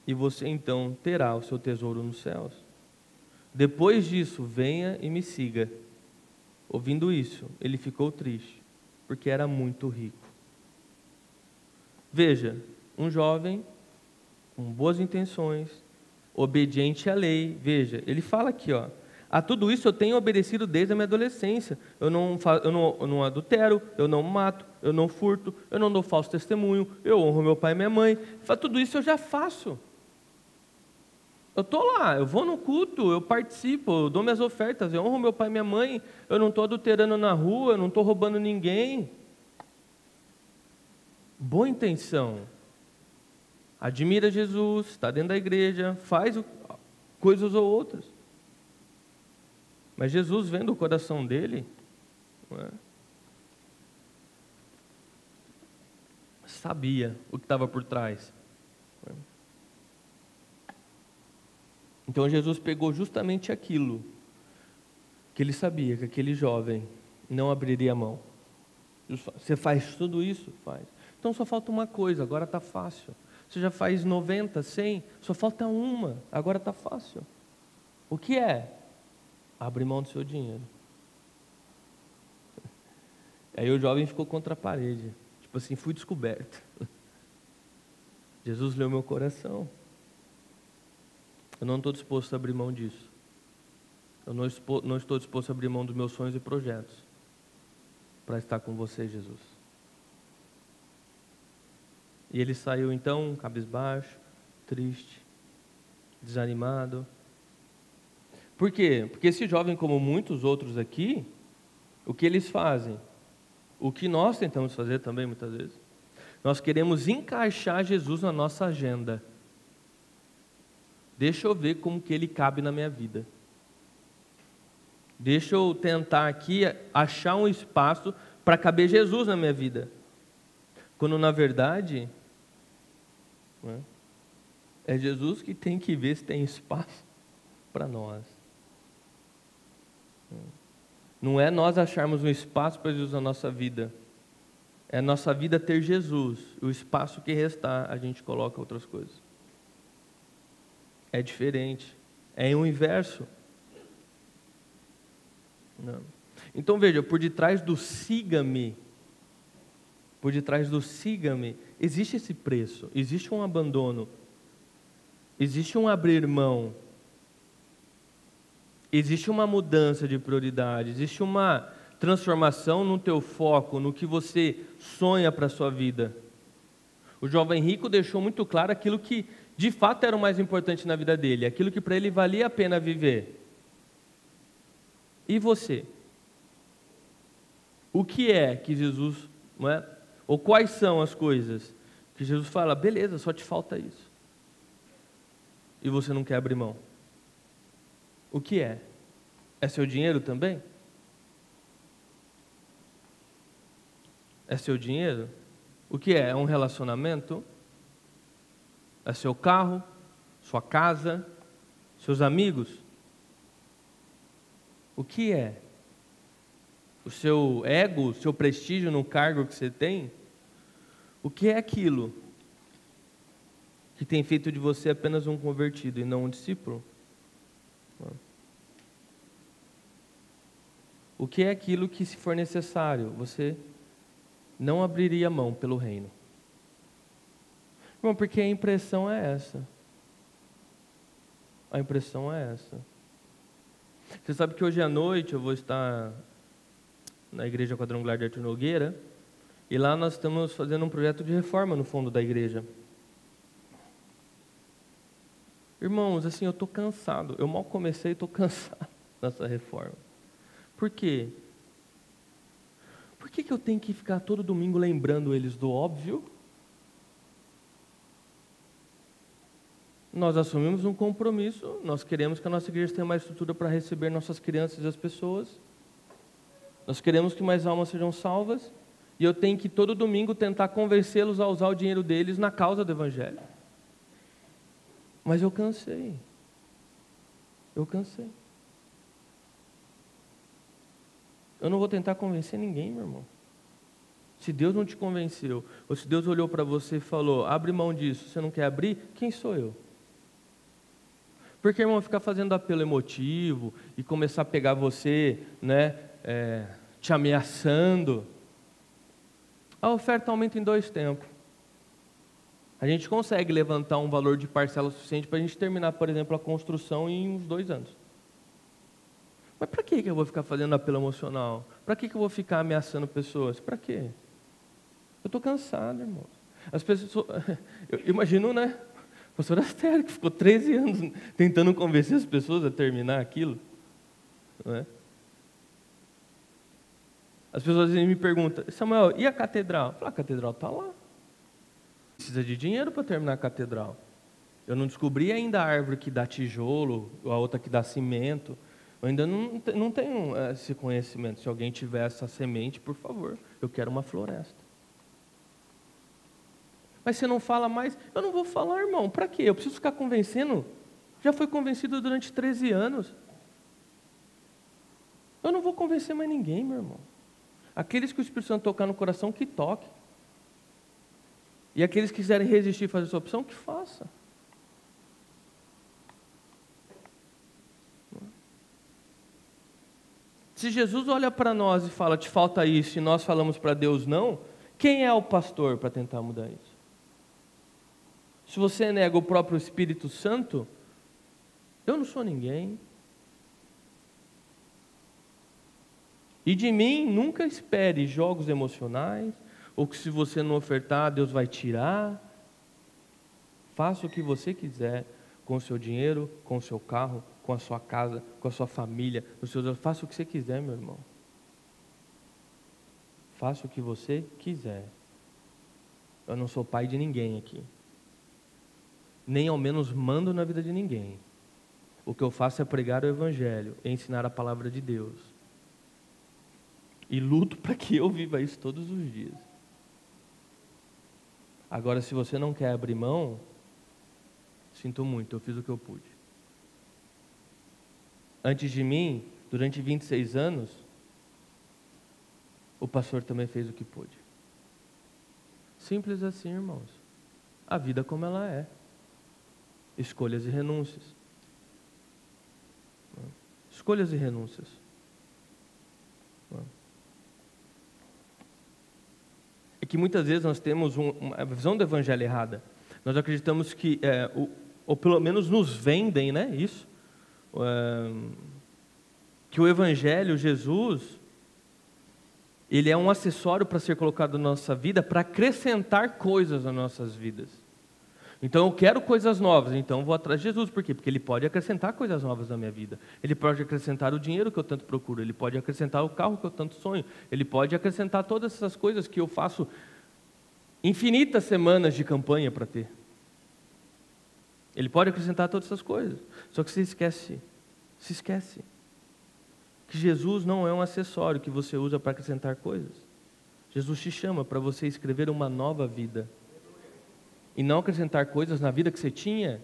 S1: e você então terá o seu tesouro nos céus. Depois disso, venha e me siga. Ouvindo isso, ele ficou triste, porque era muito rico. Veja, um jovem com boas intenções, obediente à lei. Veja, ele fala aqui, ó: a tudo isso eu tenho obedecido desde a minha adolescência. Eu não adultero, eu não mato, eu não furto, eu não dou falso testemunho, eu honro meu pai e minha mãe. Ele fala: tudo isso eu já faço. Eu estou lá, eu vou no culto, eu participo, eu dou minhas ofertas, eu honro meu pai e minha mãe, eu não estou adulterando na rua, eu não estou roubando ninguém. Boa intenção. Admira Jesus, está dentro da igreja, faz coisas ou outras. Mas Jesus, vendo o coração dele, sabia o que estava por trás. Então Jesus pegou justamente aquilo que ele sabia, que aquele jovem não abriria a mão. Você faz tudo isso? Faz. Então só falta uma coisa, agora está fácil. Você já faz 90, 100, só falta uma, agora está fácil. O que é? Abre mão do seu dinheiro. Aí o jovem ficou contra a parede. Tipo assim, fui descoberto. Jesus leu meu coração. Eu não estou disposto a abrir mão disso. Eu não estou disposto a abrir mão dos meus sonhos e projetos para estar com você, Jesus. E ele saiu então, cabisbaixo, triste, desanimado. Por quê? Porque esse jovem, como muitos outros aqui, o que eles fazem? O que nós tentamos fazer também muitas vezes. Nós queremos encaixar Jesus na nossa agenda. Deixa eu ver como que ele cabe na minha vida. Deixa eu tentar aqui achar um espaço para caber Jesus na minha vida. Quando na verdade é Jesus que tem que ver se tem espaço para nós. Não é nós acharmos um espaço para Jesus na nossa vida. É a nossa vida ter Jesus. O espaço que restar, a gente coloca outras coisas. É diferente. É o inverso. Não. Então veja, por detrás do siga-me, existe esse preço, existe um abandono, existe um abrir mão, existe uma mudança de prioridade, existe uma transformação no teu foco, no que você sonha para a sua vida. O jovem rico deixou muito claro aquilo que de fato era o mais importante na vida dele, aquilo que para ele valia a pena viver. E você? O que é que Jesus, ou quais são as coisas que Jesus fala: beleza, só te falta isso, e você não quer abrir mão? O que é? É seu dinheiro também? É seu dinheiro? O que é? É um relacionamento? É seu carro? Sua casa? Seus amigos? O que é? O seu ego, o seu prestígio no cargo que você tem? O que é aquilo que tem feito de você apenas um convertido e não um discípulo? O que é aquilo que, se for necessário, você não abriria mão pelo reino? Irmão, porque a impressão é essa. A impressão é essa. Você sabe que hoje à noite eu vou estar na Igreja Quadrangular de Arthur Nogueira, e lá nós estamos fazendo um projeto de reforma no fundo da igreja. Irmãos, assim, eu estou cansado. Eu mal comecei e estou cansado dessa reforma. Por quê? Por que eu tenho que ficar todo domingo lembrando eles do óbvio? nós assumimos um compromisso, nós queremos que a nossa igreja tenha mais estrutura para receber nossas crianças e as pessoas, nós queremos que mais almas sejam salvas, e eu tenho que todo domingo tentar convencê-los a usar o dinheiro deles na causa do Evangelho. Mas eu cansei. Eu não vou tentar convencer ninguém, meu irmão. Se Deus não te convenceu, ou se Deus olhou para você e falou, abre mão disso, você não quer abrir, quem sou eu? Porque, irmão, ficar fazendo apelo emotivo e começar a pegar você, né, te ameaçando, a oferta aumenta em 2 tempos. A gente consegue levantar um valor de parcela suficiente para a gente terminar, por exemplo, a construção em uns 2 anos. Mas para que eu vou ficar fazendo apelo emocional? Para que eu vou ficar ameaçando pessoas? Para quê? Eu estou cansado, irmão. As pessoas, eu imagino, né? O pastor Astério, que ficou 13 anos tentando convencer as pessoas a terminar aquilo. Não é? As pessoas me perguntam, Samuel, e a catedral? Eu falo, a catedral está lá. Precisa de dinheiro para terminar a catedral. Eu não descobri ainda a árvore que dá tijolo, ou a outra que dá cimento. Eu ainda não tenho esse conhecimento. Se alguém tiver essa semente, por favor, eu quero uma floresta. Mas você não fala mais? Eu não vou falar, irmão. Para quê? Eu preciso ficar convencendo? Já fui convencido durante 13 anos. Eu não vou convencer mais ninguém, meu irmão. Aqueles que o Espírito Santo tocar no coração, que toque. E aqueles que quiserem resistir e fazer essa opção, que faça. Se Jesus olha para nós e fala, te falta isso, e nós falamos para Deus não, quem é o pastor para tentar mudar isso? Se você nega o próprio Espírito Santo, eu não sou ninguém. E de mim, nunca espere jogos emocionais, ou que se você não ofertar, Deus vai tirar. Faça o que você quiser com o seu dinheiro, com o seu carro, com a sua casa, com a sua família, faça o que você quiser, meu irmão. Faça o que você quiser. Eu não sou pai de ninguém aqui. Nem ao menos mando na vida de ninguém. O que eu faço é pregar o Evangelho, e ensinar a palavra de Deus. E luto para que eu viva isso todos os dias. Agora, se você não quer abrir mão, sinto muito, eu fiz o que eu pude. Antes de mim, durante 26 anos, o pastor também fez o que pôde. Simples assim, irmãos. A vida como ela é. Escolhas e renúncias. Escolhas e renúncias. É que muitas vezes nós temos uma visão do evangelho errada. Nós acreditamos que, ou pelo menos nos vendem, né, isso, que o evangelho, Jesus, ele é um acessório para ser colocado na nossa vida, para acrescentar coisas nas nossas vidas. Então eu quero coisas novas, então eu vou atrás de Jesus. Por quê? Porque Ele pode acrescentar coisas novas na minha vida. Ele pode acrescentar o dinheiro que eu tanto procuro, Ele pode acrescentar o carro que eu tanto sonho, Ele pode acrescentar todas essas coisas que eu faço infinitas semanas de campanha para ter. Ele pode acrescentar todas essas coisas. Só que se esquece que Jesus não é um acessório que você usa para acrescentar coisas. Jesus te chama para você escrever uma nova vida. E não acrescentar coisas na vida que você tinha.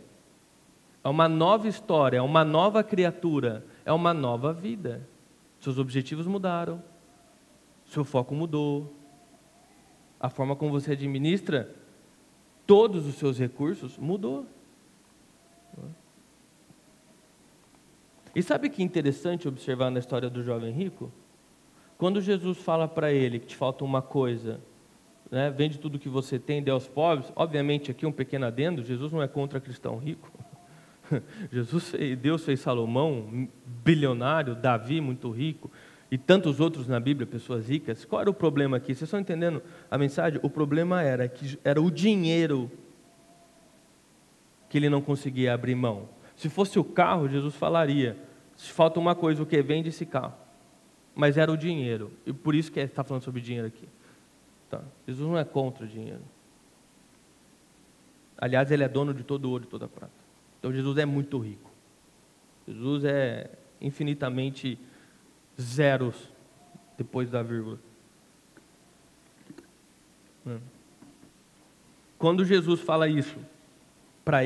S1: É uma nova história, é uma nova criatura, é uma nova vida. Seus objetivos mudaram, seu foco mudou, a forma como você administra todos os seus recursos mudou. E sabe que interessante observar na história do jovem rico? Quando Jesus fala para ele que te falta uma coisa, né, vende tudo que você tem, dê aos pobres. Obviamente, aqui um pequeno adendo, Jesus não é contra cristão rico. Deus fez Salomão, bilionário, Davi, muito rico, e tantos outros na Bíblia, pessoas ricas. Qual era o problema aqui? Vocês estão entendendo a mensagem? O problema era que era o dinheiro que ele não conseguia abrir mão. Se fosse o carro, Jesus falaria, se falta uma coisa, o que? Vende esse carro. Mas era o dinheiro, e por isso que está falando sobre dinheiro aqui. Tá. Jesus não é contra o dinheiro. Aliás, Ele é dono de todo o ouro e toda a prata. Então Jesus é muito rico. Jesus é infinitamente zeros depois da vírgula. Quando Jesus fala isso para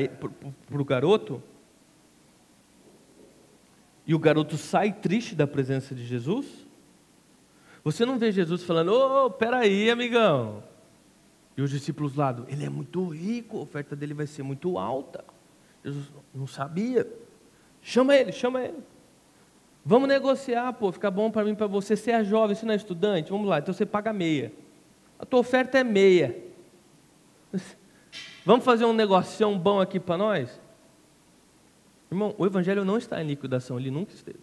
S1: o garoto, e o garoto sai triste da presença de Jesus, você não vê Jesus falando, ô, peraí, amigão. E os discípulos lá, ele é muito rico, a oferta dele vai ser muito alta. Jesus não sabia. Chama ele. Vamos negociar, pô, fica bom para mim, para você. Você é jovem, você não é estudante? Vamos lá, então você paga meia. A tua oferta é meia. Vamos fazer um negocinho bom aqui para nós? Irmão, o evangelho não está em liquidação, ele nunca esteve.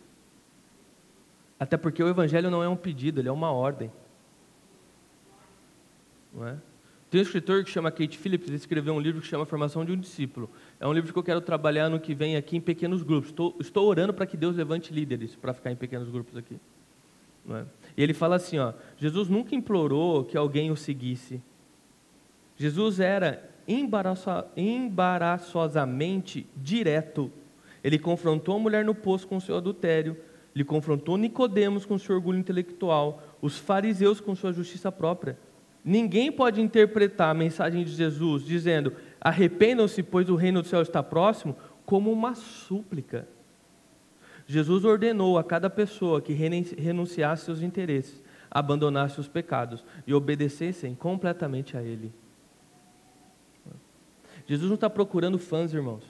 S1: Até porque o evangelho não é um pedido, ele é uma ordem. Não é? Tem um escritor que chama Kate Phillips, ele escreveu um livro que chama Formação de um Discípulo. É um livro que eu quero trabalhar no que vem aqui em pequenos grupos. Estou orando para que Deus levante líderes para ficar em pequenos grupos aqui. Não é? E ele fala assim, ó, Jesus nunca implorou que alguém o seguisse. Jesus era embaraçosamente direto. Ele confrontou a mulher no poço com seu adultério, ele confrontou Nicodemos com seu orgulho intelectual, os fariseus com sua justiça própria. Ninguém pode interpretar a mensagem de Jesus dizendo, arrependam-se, pois o reino do céu está próximo, como uma súplica. Jesus ordenou a cada pessoa que renunciasse seus interesses, abandonasse os pecados e obedecessem completamente a Ele. Jesus não está procurando fãs, irmãos.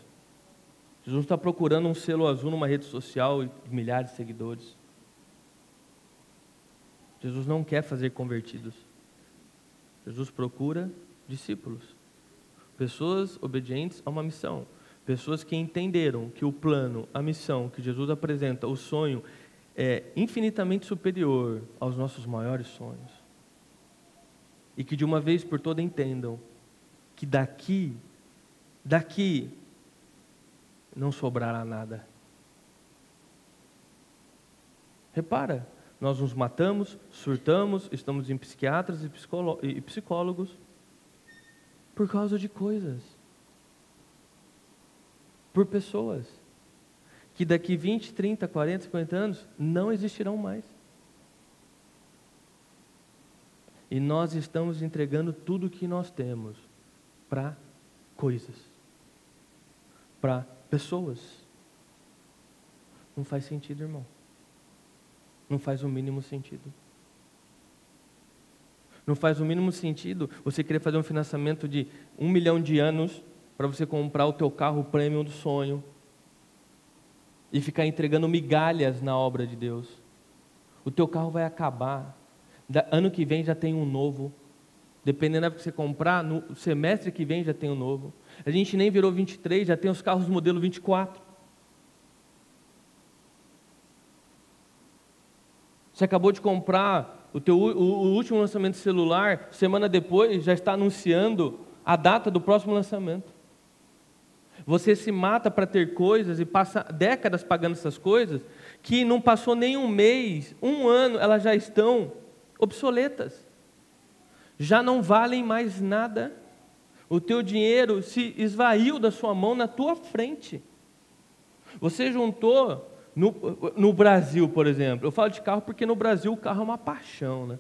S1: Jesus não está procurando um selo azul numa rede social e milhares de seguidores. Jesus não quer fazer convertidos. Jesus procura discípulos. Pessoas obedientes a uma missão. Pessoas que entenderam que o plano, a missão que Jesus apresenta, o sonho, é infinitamente superior aos nossos maiores sonhos. E que de uma vez por todas entendam que daqui não sobrará nada. Repara, nós nos matamos, surtamos, estamos em psiquiatras e psicólogos por causa de coisas, por pessoas que daqui 20, 30, 40, 50 anos não existirão mais. E nós estamos entregando tudo o que nós temos para coisas, para pessoas. Não faz sentido, irmão. Não faz o mínimo sentido. Não faz o mínimo sentido você querer fazer um financiamento de 1 milhão de anos para você comprar o teu carro premium do sonho e ficar entregando migalhas na obra de Deus. O teu carro vai acabar. Ano que vem já tem um novo. Dependendo da época que você comprar, no semestre que vem já tem um novo. A gente nem virou 23, já tem os carros modelo 24. Você acabou de comprar o último lançamento de celular, semana depois já está anunciando a data do próximo lançamento. Você se mata para ter coisas e passa décadas pagando essas coisas, que não passou nem um mês, um ano, elas já estão obsoletas. Já não valem mais nada. O teu dinheiro se esvaiu da sua mão na tua frente. Você juntou, no Brasil, por exemplo, eu falo de carro porque no Brasil o carro é uma paixão, né?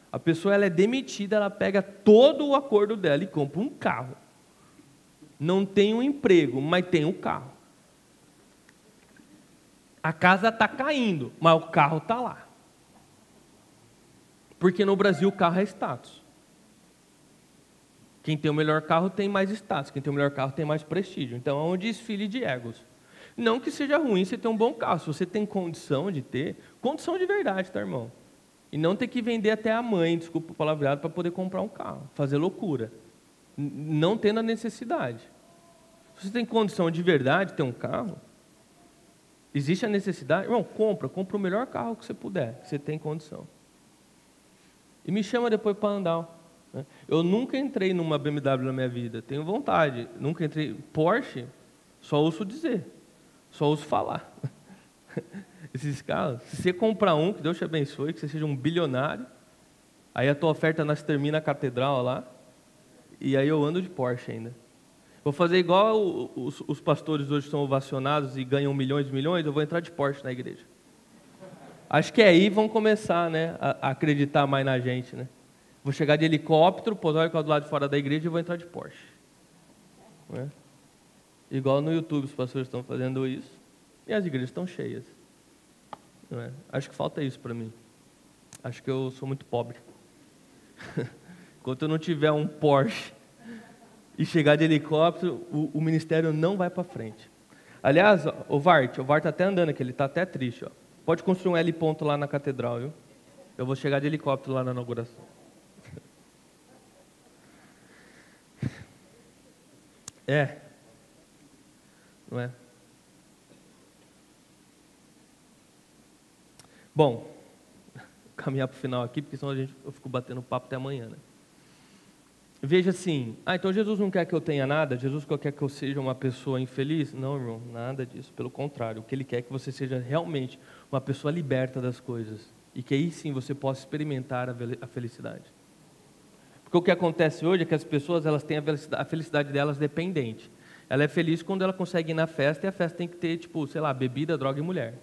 S1: A pessoa ela é demitida, ela pega todo o acordo dela e compra um carro. Não tem um emprego, mas tem um carro. A casa está caindo, mas o carro está lá. Porque no Brasil o carro é status. Quem tem o melhor carro tem mais status, quem tem o melhor carro tem mais prestígio. Então é um desfile de egos. Não que seja ruim você ter um bom carro, se você tem condição de ter, condição de verdade, tá, irmão? E não ter que vender até a mãe, desculpa o palavreado, para poder comprar um carro, fazer loucura. Não tendo a necessidade. Se você tem condição de verdade de ter um carro, existe a necessidade, irmão, compra o melhor carro que você puder, que você tem condição. E me chama depois para andar. Eu nunca entrei numa BMW na minha vida, tenho vontade, nunca entrei. Porsche, só ouço dizer, só ouço falar. Esses carros, se você comprar um, que Deus te abençoe, que você seja um bilionário, aí a tua oferta termina a catedral lá, e aí eu ando de Porsche ainda. Vou fazer igual os pastores hoje são ovacionados e ganham milhões e milhões, eu vou entrar de Porsche na igreja. Acho que aí vão começar, né, a acreditar mais na gente, né? Vou chegar de helicóptero, pousar do lado de fora da igreja e vou entrar de Porsche. Não é? Igual no YouTube os pastores estão fazendo isso e as igrejas estão cheias. Não é? Acho que falta isso para mim. Acho que eu sou muito pobre. Enquanto eu não tiver um Porsche e chegar de helicóptero, o ministério não vai para frente. Aliás, o Vart está até andando aqui, ele está até triste. Ó. Pode construir um L ponto lá na catedral, viu? Eu vou chegar de helicóptero lá na inauguração. Não é? Bom, caminhar para o final aqui, porque senão eu fico batendo papo até amanhã, né? Veja assim, então Jesus não quer que eu tenha nada? Jesus quer que eu seja uma pessoa infeliz? Não, irmão, nada disso, pelo contrário. O que Ele quer é que você seja realmente uma pessoa liberta das coisas, e que aí sim você possa experimentar a felicidade. Porque o que acontece hoje é que as pessoas elas têm a felicidade delas dependente. Ela é feliz quando ela consegue ir na festa, e a festa tem que ter, tipo, sei lá, bebida, droga e mulher.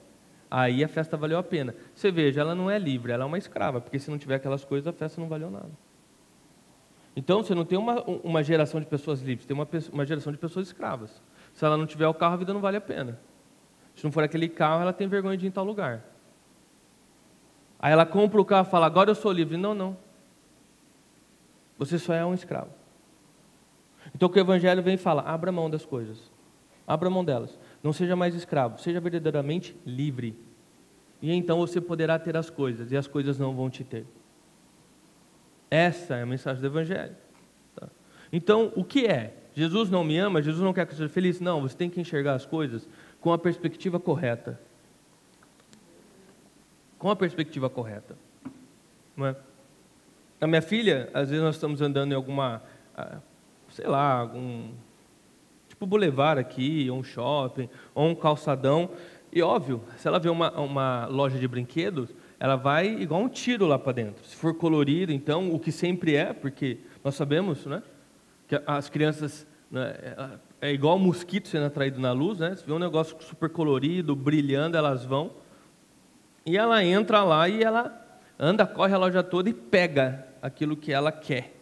S1: Aí a festa valeu a pena. Você veja, ela não é livre, ela é uma escrava, porque se não tiver aquelas coisas, a festa não valeu nada. Então, você não tem uma geração de pessoas livres, tem uma geração de pessoas escravas. Se ela não tiver o carro, a vida não vale a pena. Se não for aquele carro, ela tem vergonha de ir em tal lugar. Aí ela compra o carro e fala, agora eu sou livre. Não, não. Você só é um escravo. Então, o que o Evangelho vem e fala, abra mão das coisas. Abra mão delas. Não seja mais escravo, seja verdadeiramente livre. E então você poderá ter as coisas, e as coisas não vão te ter. Essa é a mensagem do Evangelho. Tá? Então, o que é? Jesus não me ama? Jesus não quer que eu seja feliz? Não, você tem que enxergar as coisas com a perspectiva correta. Com a perspectiva correta. Não é? A minha filha, às vezes nós estamos andando em alguma, sei lá, algum tipo boulevard aqui, ou um shopping, ou um calçadão, e óbvio, se ela vê uma loja de brinquedos, ela vai igual um tiro lá para dentro. Se for colorido, então, o que sempre é, porque nós sabemos, né, que as crianças, né, é igual um mosquito sendo atraído na luz, né, se vê um negócio super colorido, brilhando, elas vão, e ela entra lá e ela anda, corre a loja toda e pega aquilo que ela quer.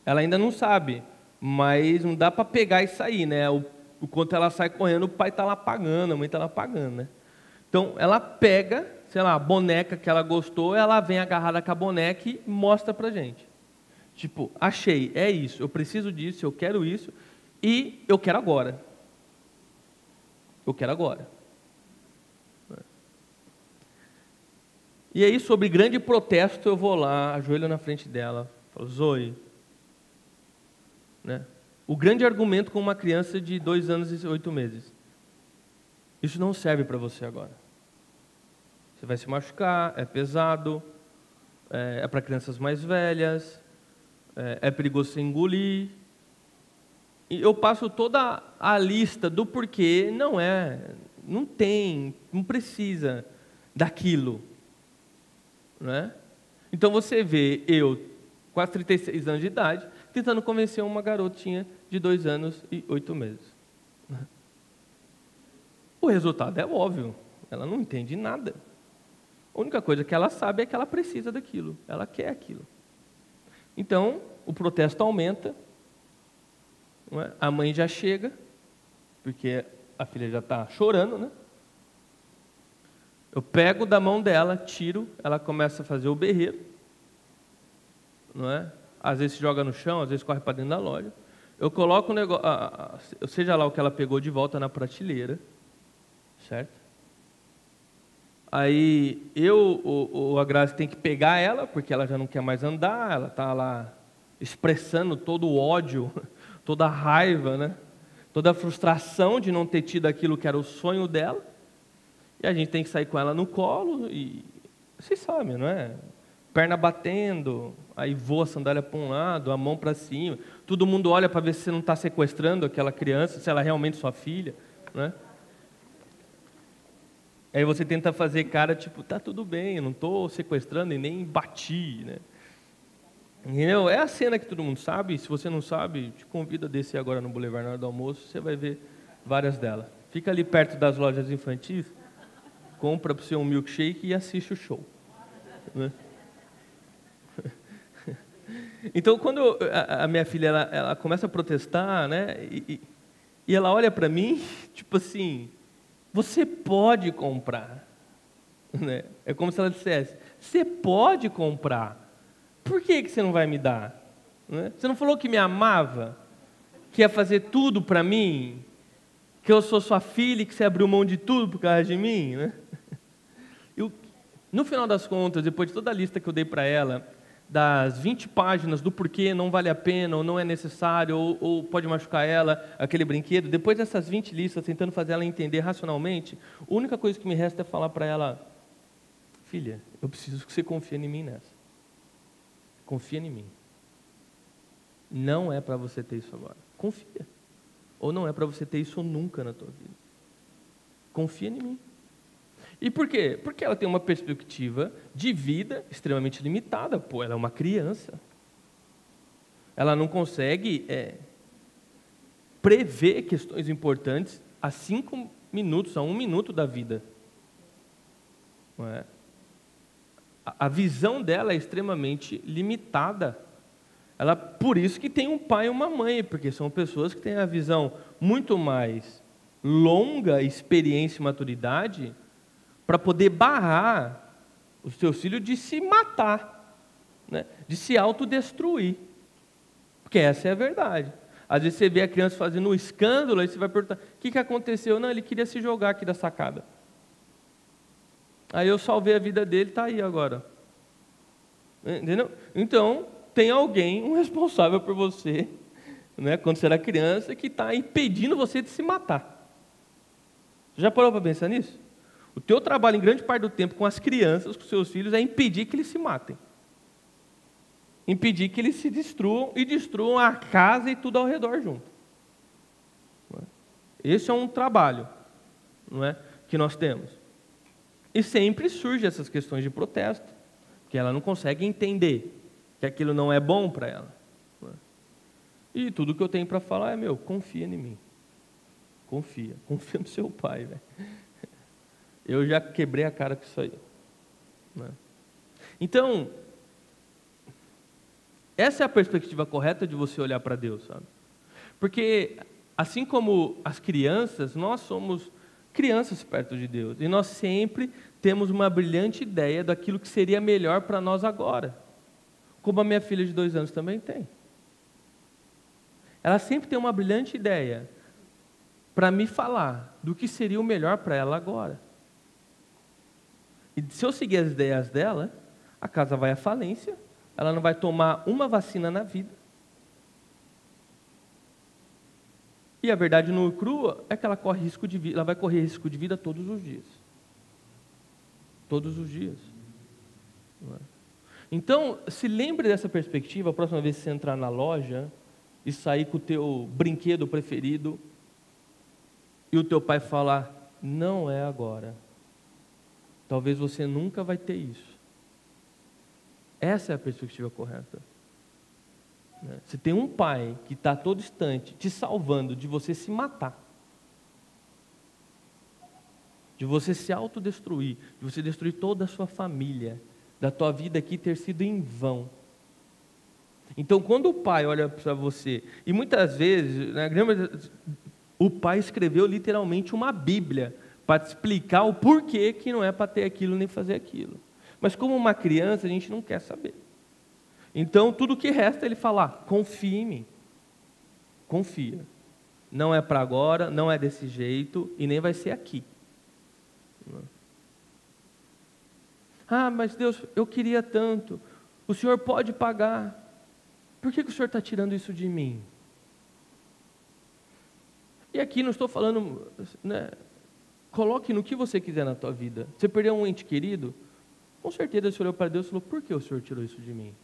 S1: Ela ainda não sabe, mas não dá para pegar e sair, né? Enquanto ela sai correndo, o pai está lá pagando, a mãe está lá pagando, né? Então, ela pega, sei lá, a boneca que ela gostou, ela vem agarrada com a boneca e mostra pra gente. Tipo, achei, é isso, eu preciso disso, eu quero isso, e eu quero agora. Eu quero agora. E aí, sobre grande protesto, eu vou lá, ajoelho na frente dela, falo, Zoe, né? O grande argumento com uma criança de 2 anos e 8 meses. Isso não serve para você agora. Você vai se machucar, é pesado, é para crianças mais velhas, é perigoso você engolir. E eu passo toda a lista do porquê, não tem, não precisa daquilo. Não é? Então você vê eu, quase 36 anos de idade, tentando convencer uma garotinha de 2 anos e 8 meses. O resultado é óbvio, ela não entende nada. A única coisa que ela sabe é que ela precisa daquilo, ela quer aquilo. Então, o protesto aumenta, não é? A mãe já chega, porque a filha já está chorando, né? Eu pego da mão dela, tiro, ela começa a fazer o berreiro, não é? Às vezes se joga no chão, às vezes corre para dentro da loja. Eu coloco o negócio, seja lá o que ela pegou de volta na prateleira, certo? Aí a Grazi tem que pegar ela, porque ela já não quer mais andar, ela está lá expressando todo o ódio, toda a raiva, né? Toda a frustração de não ter tido aquilo que era o sonho dela. E a gente tem que sair com ela no colo e vocês sabem, não é? Perna batendo, aí voa a sandália para um lado, a mão para cima. Todo mundo olha para ver se você não está sequestrando aquela criança, se ela é realmente sua filha, né? Aí você tenta fazer cara tipo, tá tudo bem, eu não estou sequestrando e nem bati, né? Entendeu? É a cena que todo mundo sabe. Se você não sabe, te convido a descer agora no Boulevard na hora do almoço, você vai ver várias delas. Fica ali perto das lojas infantis, compra para você um milkshake e assiste o show. Né? Então, quando a minha filha ela começa a protestar, né, e ela olha para mim, tipo assim, você pode comprar. Né? É como se ela dissesse, você pode comprar. Por que você não vai me dar? Né? Você não falou que me amava? Que ia fazer tudo para mim? Que eu sou sua filha e que você abriu mão de tudo por causa de mim? Né? No final das contas, depois de toda a lista que eu dei para ela, das 20 páginas do porquê não vale a pena, ou não é necessário, ou pode machucar ela, aquele brinquedo, depois dessas 20 listas, tentando fazer ela entender racionalmente, a única coisa que me resta é falar para ela, filha, eu preciso que você confie em mim nessa. Confia em mim. Não é para você ter isso agora. Confia. Ou não é para você ter isso nunca na tua vida. Confia em mim. E por quê? Porque ela tem uma perspectiva de vida extremamente limitada. Pô, ela é uma criança. Ela não consegue prever questões importantes a 5 minutos, a 1 minuto da vida. Não é? A visão dela é extremamente limitada. Por isso que tem um pai e uma mãe, porque são pessoas que têm a visão muito mais longa, experiência e maturidade, para poder barrar os seus filhos de se matar, né? De se autodestruir. Porque essa é a verdade. Às vezes você vê a criança fazendo um escândalo, aí você vai perguntar, o que aconteceu? Não, ele queria se jogar aqui da sacada. Aí eu salvei a vida dele, está aí agora. Entendeu? Então, tem alguém, um responsável por você, né, quando você era criança, que está impedindo você de se matar. Você já parou para pensar nisso? O teu trabalho, em grande parte do tempo, com as crianças, com seus filhos, é impedir que eles se matem. Impedir que eles se destruam e destruam a casa e tudo ao redor junto. Esse é um trabalho, não é, que nós temos. E sempre surgem essas questões de protesto, que ela não consegue entender que aquilo não é bom para ela. E tudo que eu tenho para falar é, confia em mim. Confia no seu pai, velho. Eu já quebrei a cara com isso aí. Então, essa é a perspectiva correta de você olhar para Deus, sabe? Porque, assim como as crianças, nós somos crianças perto de Deus. E nós sempre temos uma brilhante ideia daquilo que seria melhor para nós agora. Como a minha filha de 2 anos também tem. Ela sempre tem uma brilhante ideia para me falar do que seria o melhor para ela agora. E se eu seguir as ideias dela, a casa vai à falência, ela não vai tomar uma vacina na vida. E a verdade nua e crua é que ela corre risco de vida, ela vai correr risco de vida todos os dias. Todos os dias. Então, se lembre dessa perspectiva, a próxima vez que você entrar na loja e sair com o teu brinquedo preferido e o teu pai falar, não é agora. Talvez você nunca vai ter isso. Essa é a perspectiva correta. Você tem um pai que está a todo instante te salvando de você se matar, de você se autodestruir, de você destruir toda a sua família, da tua vida aqui ter sido em vão. Então, quando o pai olha para você, e muitas vezes, o pai escreveu literalmente uma Bíblia para te explicar o porquê que não é para ter aquilo nem fazer aquilo. Mas como uma criança, a gente não quer saber. Então, tudo o que resta é ele falar, confia em mim. Confia. Não é para agora, não é desse jeito e nem vai ser aqui. Ah, mas Deus, eu queria tanto. O Senhor pode pagar. Por que o Senhor está tirando isso de mim? E aqui não estou falando, né, coloque no que você quiser na tua vida. Você perdeu um ente querido? Com certeza você olhou para Deus e falou, por que o Senhor tirou isso de mim?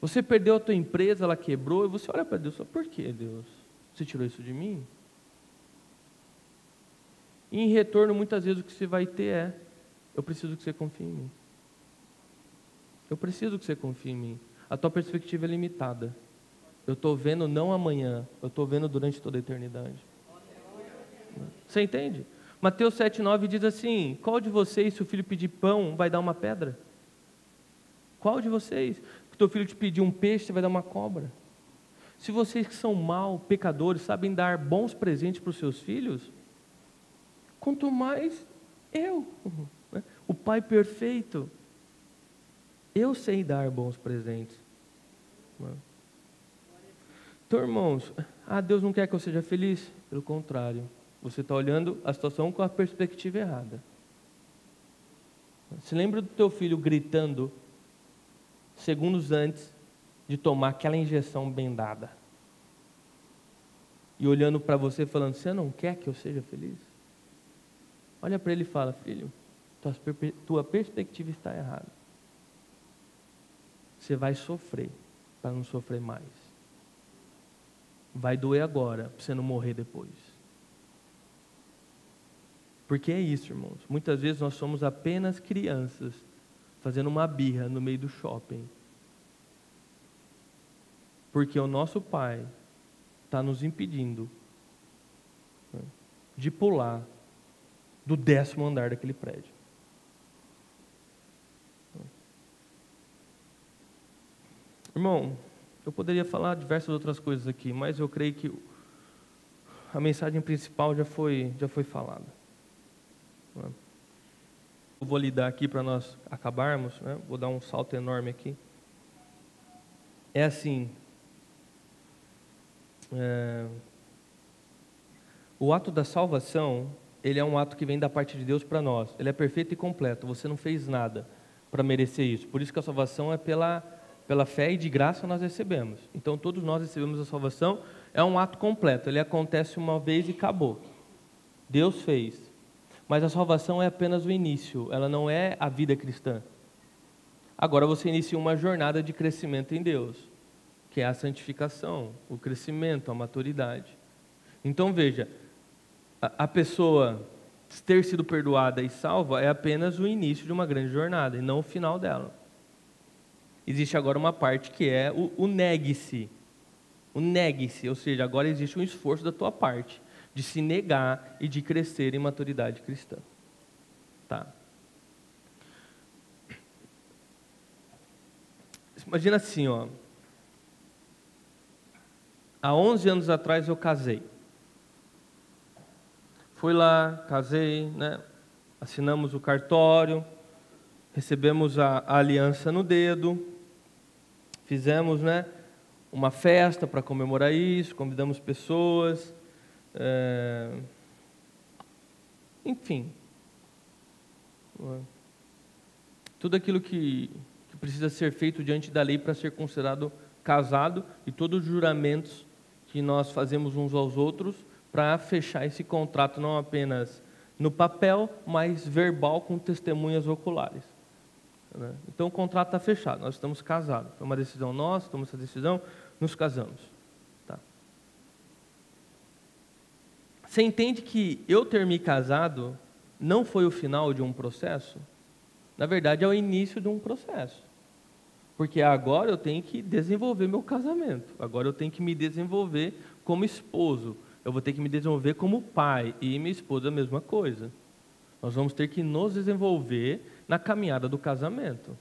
S1: Você perdeu a tua empresa, ela quebrou, e você olha para Deus e fala, por que Deus? Você tirou isso de mim? E em retorno, muitas vezes o que você vai ter é, eu preciso que você confie em mim. Eu preciso que você confie em mim. A tua perspectiva é limitada. Eu estou vendo não amanhã, eu estou vendo durante toda a eternidade. Você entende? Mateus 7,9 diz assim: qual de vocês, se o filho pedir pão, vai dar uma pedra? Qual de vocês? Se o teu filho te pedir um peixe, você vai dar uma cobra? Se vocês que são maus, pecadores, sabem dar bons presentes para os seus filhos, quanto mais eu, o Pai perfeito, eu sei dar bons presentes. Então, irmãos, Deus não quer que eu seja feliz? Pelo contrário, você está olhando a situação com a perspectiva errada. Se lembra do teu filho gritando segundos antes de tomar aquela injeção bem dada e olhando para você falando: você não quer que eu seja feliz? Olha para ele e fala: filho, tua perspectiva está errada. Você vai sofrer para não sofrer mais. Vai doer agora para você não morrer depois. Porque é isso, irmãos. Muitas vezes nós somos apenas crianças fazendo uma birra no meio do shopping. Porque o nosso Pai está nos impedindo de pular do 10º andar daquele prédio. Irmão, eu poderia falar diversas outras coisas aqui, mas eu creio que a mensagem principal já foi falada. Eu vou lidar aqui para nós acabarmos, né? Vou dar um salto enorme aqui. É assim, o ato da salvação, ele é um ato que vem da parte de Deus para nós. Ele é perfeito e completo. Você não fez nada para merecer isso. Por isso que a salvação é pela fé e de graça nós recebemos. Então todos nós recebemos a salvação. É um ato completo. Ele acontece uma vez e acabou. Deus fez. Mas a salvação é apenas o início. Ela não é a vida cristã. Agora você inicia uma jornada de crescimento em Deus, que é a santificação, o crescimento, a maturidade. Então veja, a pessoa ter sido perdoada e salva é apenas o início de uma grande jornada e não o final dela. Existe agora uma parte que é o negue-se. O negue-se, ou seja, agora existe um esforço da tua parte de se negar e de crescer em maturidade cristã. Tá? Imagina assim, ó. Há 11 anos atrás eu casei. Fui lá, casei, né? Assinamos o cartório, recebemos a aliança no dedo, fizemos, né, uma festa para comemorar isso, convidamos pessoas, enfim, tudo aquilo que precisa ser feito diante da lei para ser considerado casado e todos os juramentos que nós fazemos uns aos outros para fechar esse contrato não apenas no papel, mas verbal com testemunhas oculares. Então o contrato está fechado, nós estamos casados. Foi uma decisão nossa, tomamos essa decisão, nos casamos. Tá. Você entende que eu ter me casado não foi o final de um processo? Na verdade, é o início de um processo. Porque agora eu tenho que desenvolver meu casamento. Agora eu tenho que me desenvolver como esposo. Eu vou ter que me desenvolver como pai. E minha esposa a mesma coisa. Nós vamos ter que nos desenvolver na caminhada do casamento.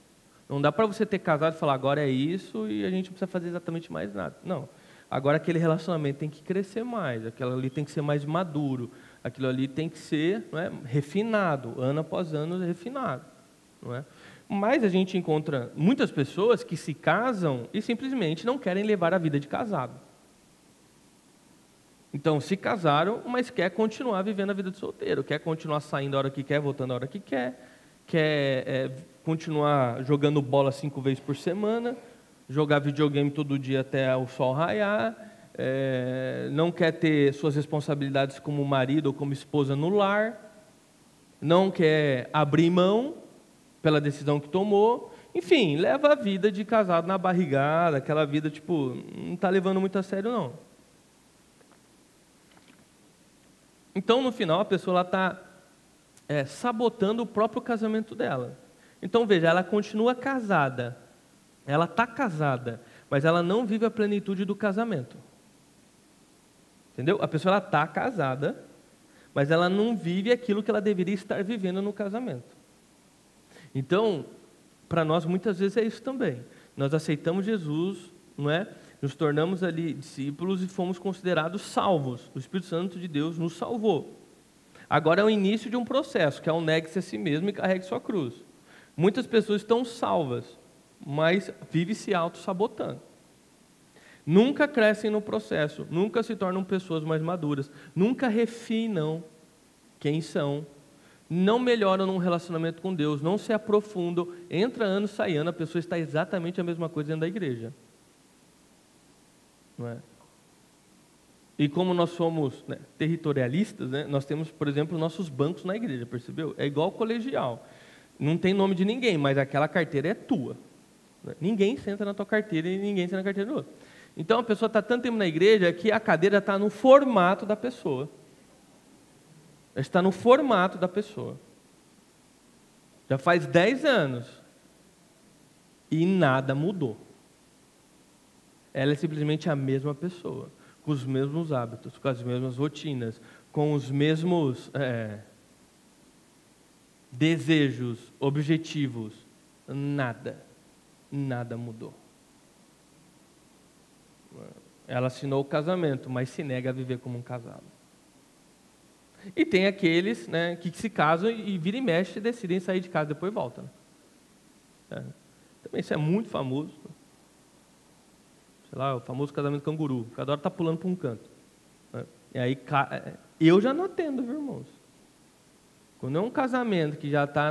S1: Não dá para você ter casado e falar, agora é isso e a gente não precisa fazer exatamente mais nada. Não. Agora aquele relacionamento tem que crescer mais, aquilo ali tem que ser mais maduro, aquilo ali tem que ser, não é, refinado, ano após ano refinado. Não é? Mas a gente encontra muitas pessoas que se casam e simplesmente não querem levar a vida de casado. Então, se casaram, mas quer continuar vivendo a vida de solteiro, quer continuar saindo a hora que quer, voltando a hora que quer continuar jogando bola 5 vezes por semana, jogar videogame todo dia até o sol raiar, não quer ter suas responsabilidades como marido ou como esposa no lar, não quer abrir mão pela decisão que tomou, enfim, leva a vida de casado na barrigada, aquela vida, tipo, não está levando muito a sério, não. Então, no final, a pessoa está sabotando o próprio casamento dela. Então veja, ela continua casada, ela está casada, mas ela não vive a plenitude do casamento. Entendeu? A pessoa está casada, mas ela não vive aquilo que ela deveria estar vivendo no casamento. Então, para nós muitas vezes é isso também. Nós aceitamos Jesus, não é? Nos tornamos ali discípulos e fomos considerados salvos. O Espírito Santo de Deus nos salvou. Agora é o início de um processo, que é o negue-se a si mesmo e carregue sua cruz. Muitas pessoas estão salvas, mas vivem se auto-sabotando. Nunca crescem no processo, nunca se tornam pessoas mais maduras, nunca refinam quem são, não melhoram num relacionamento com Deus, não se aprofundam, entra ano, sai ano, a pessoa está exatamente a mesma coisa dentro da igreja. Não é? E como nós somos, né, territorialistas, né, nós temos, por exemplo, nossos bancos na igreja, percebeu? É igual colegial. Não tem nome de ninguém, mas aquela carteira é tua. Ninguém senta na tua carteira e ninguém senta na carteira do outro. Então a pessoa está tanto tempo na igreja que a cadeira está no formato da pessoa. Ela está no formato da pessoa. Já faz 10 anos e nada mudou. Ela é simplesmente a mesma pessoa, com os mesmos hábitos, com as mesmas rotinas, com os mesmos desejos, objetivos. Nada mudou. Ela assinou o casamento, mas se nega a viver como um casado. E tem aqueles, né, que se casam e vira e mexe, decidem sair de casa, depois voltam. Também isso é muito famoso. Sei lá, o famoso casamento canguru. Cada hora está pulando para um canto. E aí, eu já não atendo, viu, irmãos? Quando é um casamento que já está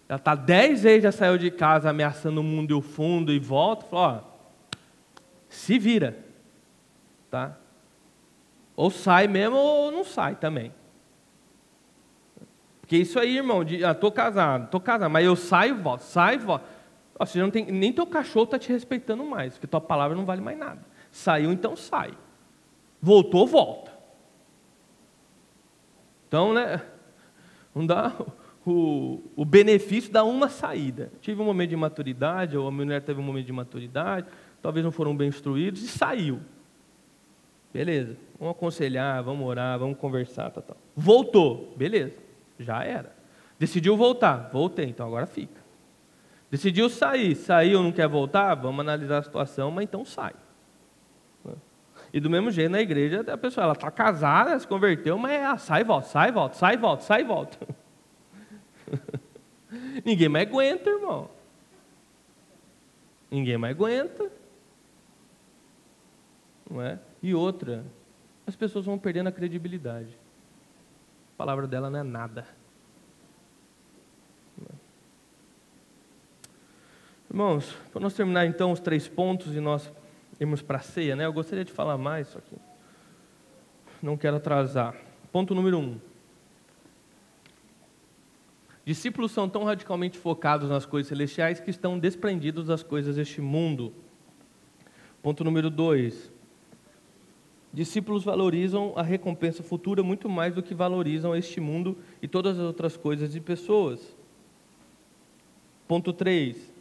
S1: já está 10 vezes, já saiu de casa ameaçando o mundo e o fundo e volta, fala, ó, se vira, tá? Ou sai mesmo ou não sai também. Porque isso aí, irmão, tô casado, mas eu saio e volto, Ó, você não tem, nem teu cachorro está te respeitando mais, porque tua palavra não vale mais nada. Saiu, então sai. Voltou, volta. Então, né, não dá o benefício dá uma saída. Tive um momento de maturidade, ou a minha mulher teve um momento de maturidade, talvez não foram bem instruídos, e saiu. Beleza, vamos aconselhar, vamos orar, vamos conversar, tal. Voltou, beleza, já era. Decidiu voltar, voltei, então agora fica. Decidiu sair, saiu, não quer voltar, vamos analisar a situação, mas então sai. E do mesmo jeito na igreja, a pessoa ela está casada, se converteu, mas sai e volta, sai e volta, sai e volta, sai e volta. Ninguém mais aguenta, irmão. Ninguém mais aguenta. Não é? E outra, as pessoas vão perdendo a credibilidade. A palavra dela não é nada. Irmãos, para nós terminar então os 3 pontos e nós irmos para a ceia, né? Eu gostaria de falar mais, só que não quero atrasar. Ponto número 1. Discípulos são tão radicalmente focados nas coisas celestiais que estão desprendidos das coisas deste mundo. Ponto número 2. Discípulos valorizam a recompensa futura muito mais do que valorizam este mundo e todas as outras coisas e pessoas. Ponto 3.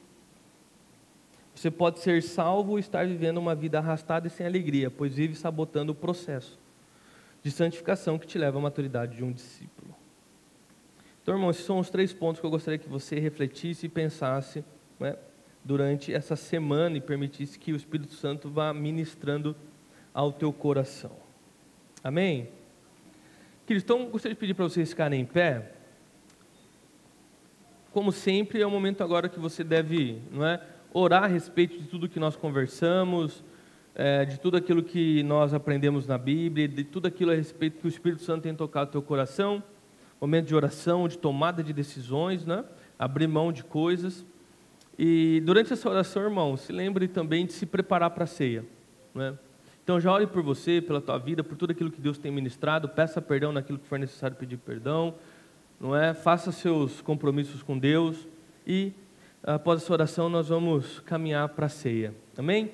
S1: Você pode ser salvo e estar vivendo uma vida arrastada e sem alegria, pois vive sabotando o processo de santificação que te leva à maturidade de um discípulo. Então, irmãos, esses são os 3 pontos que eu gostaria que você refletisse e pensasse, né, durante essa semana e permitisse que o Espírito Santo vá ministrando ao teu coração. Amém? Queridos, então, gostaria de pedir para vocês ficarem em pé. Como sempre, é o momento agora que você deve, não é, orar a respeito de tudo que nós conversamos, de tudo aquilo que nós aprendemos na Bíblia, de tudo aquilo a respeito que o Espírito Santo tem tocado no teu coração. Momento de oração, de tomada de decisões, né? Abrir mão de coisas. E durante essa oração, irmão, se lembre também de se preparar para a ceia, né? Então já ore por você, pela tua vida, por tudo aquilo que Deus tem ministrado, peça perdão naquilo que for necessário pedir perdão, não é? Faça seus compromissos com Deus e após essa oração nós vamos caminhar para a ceia. Amém?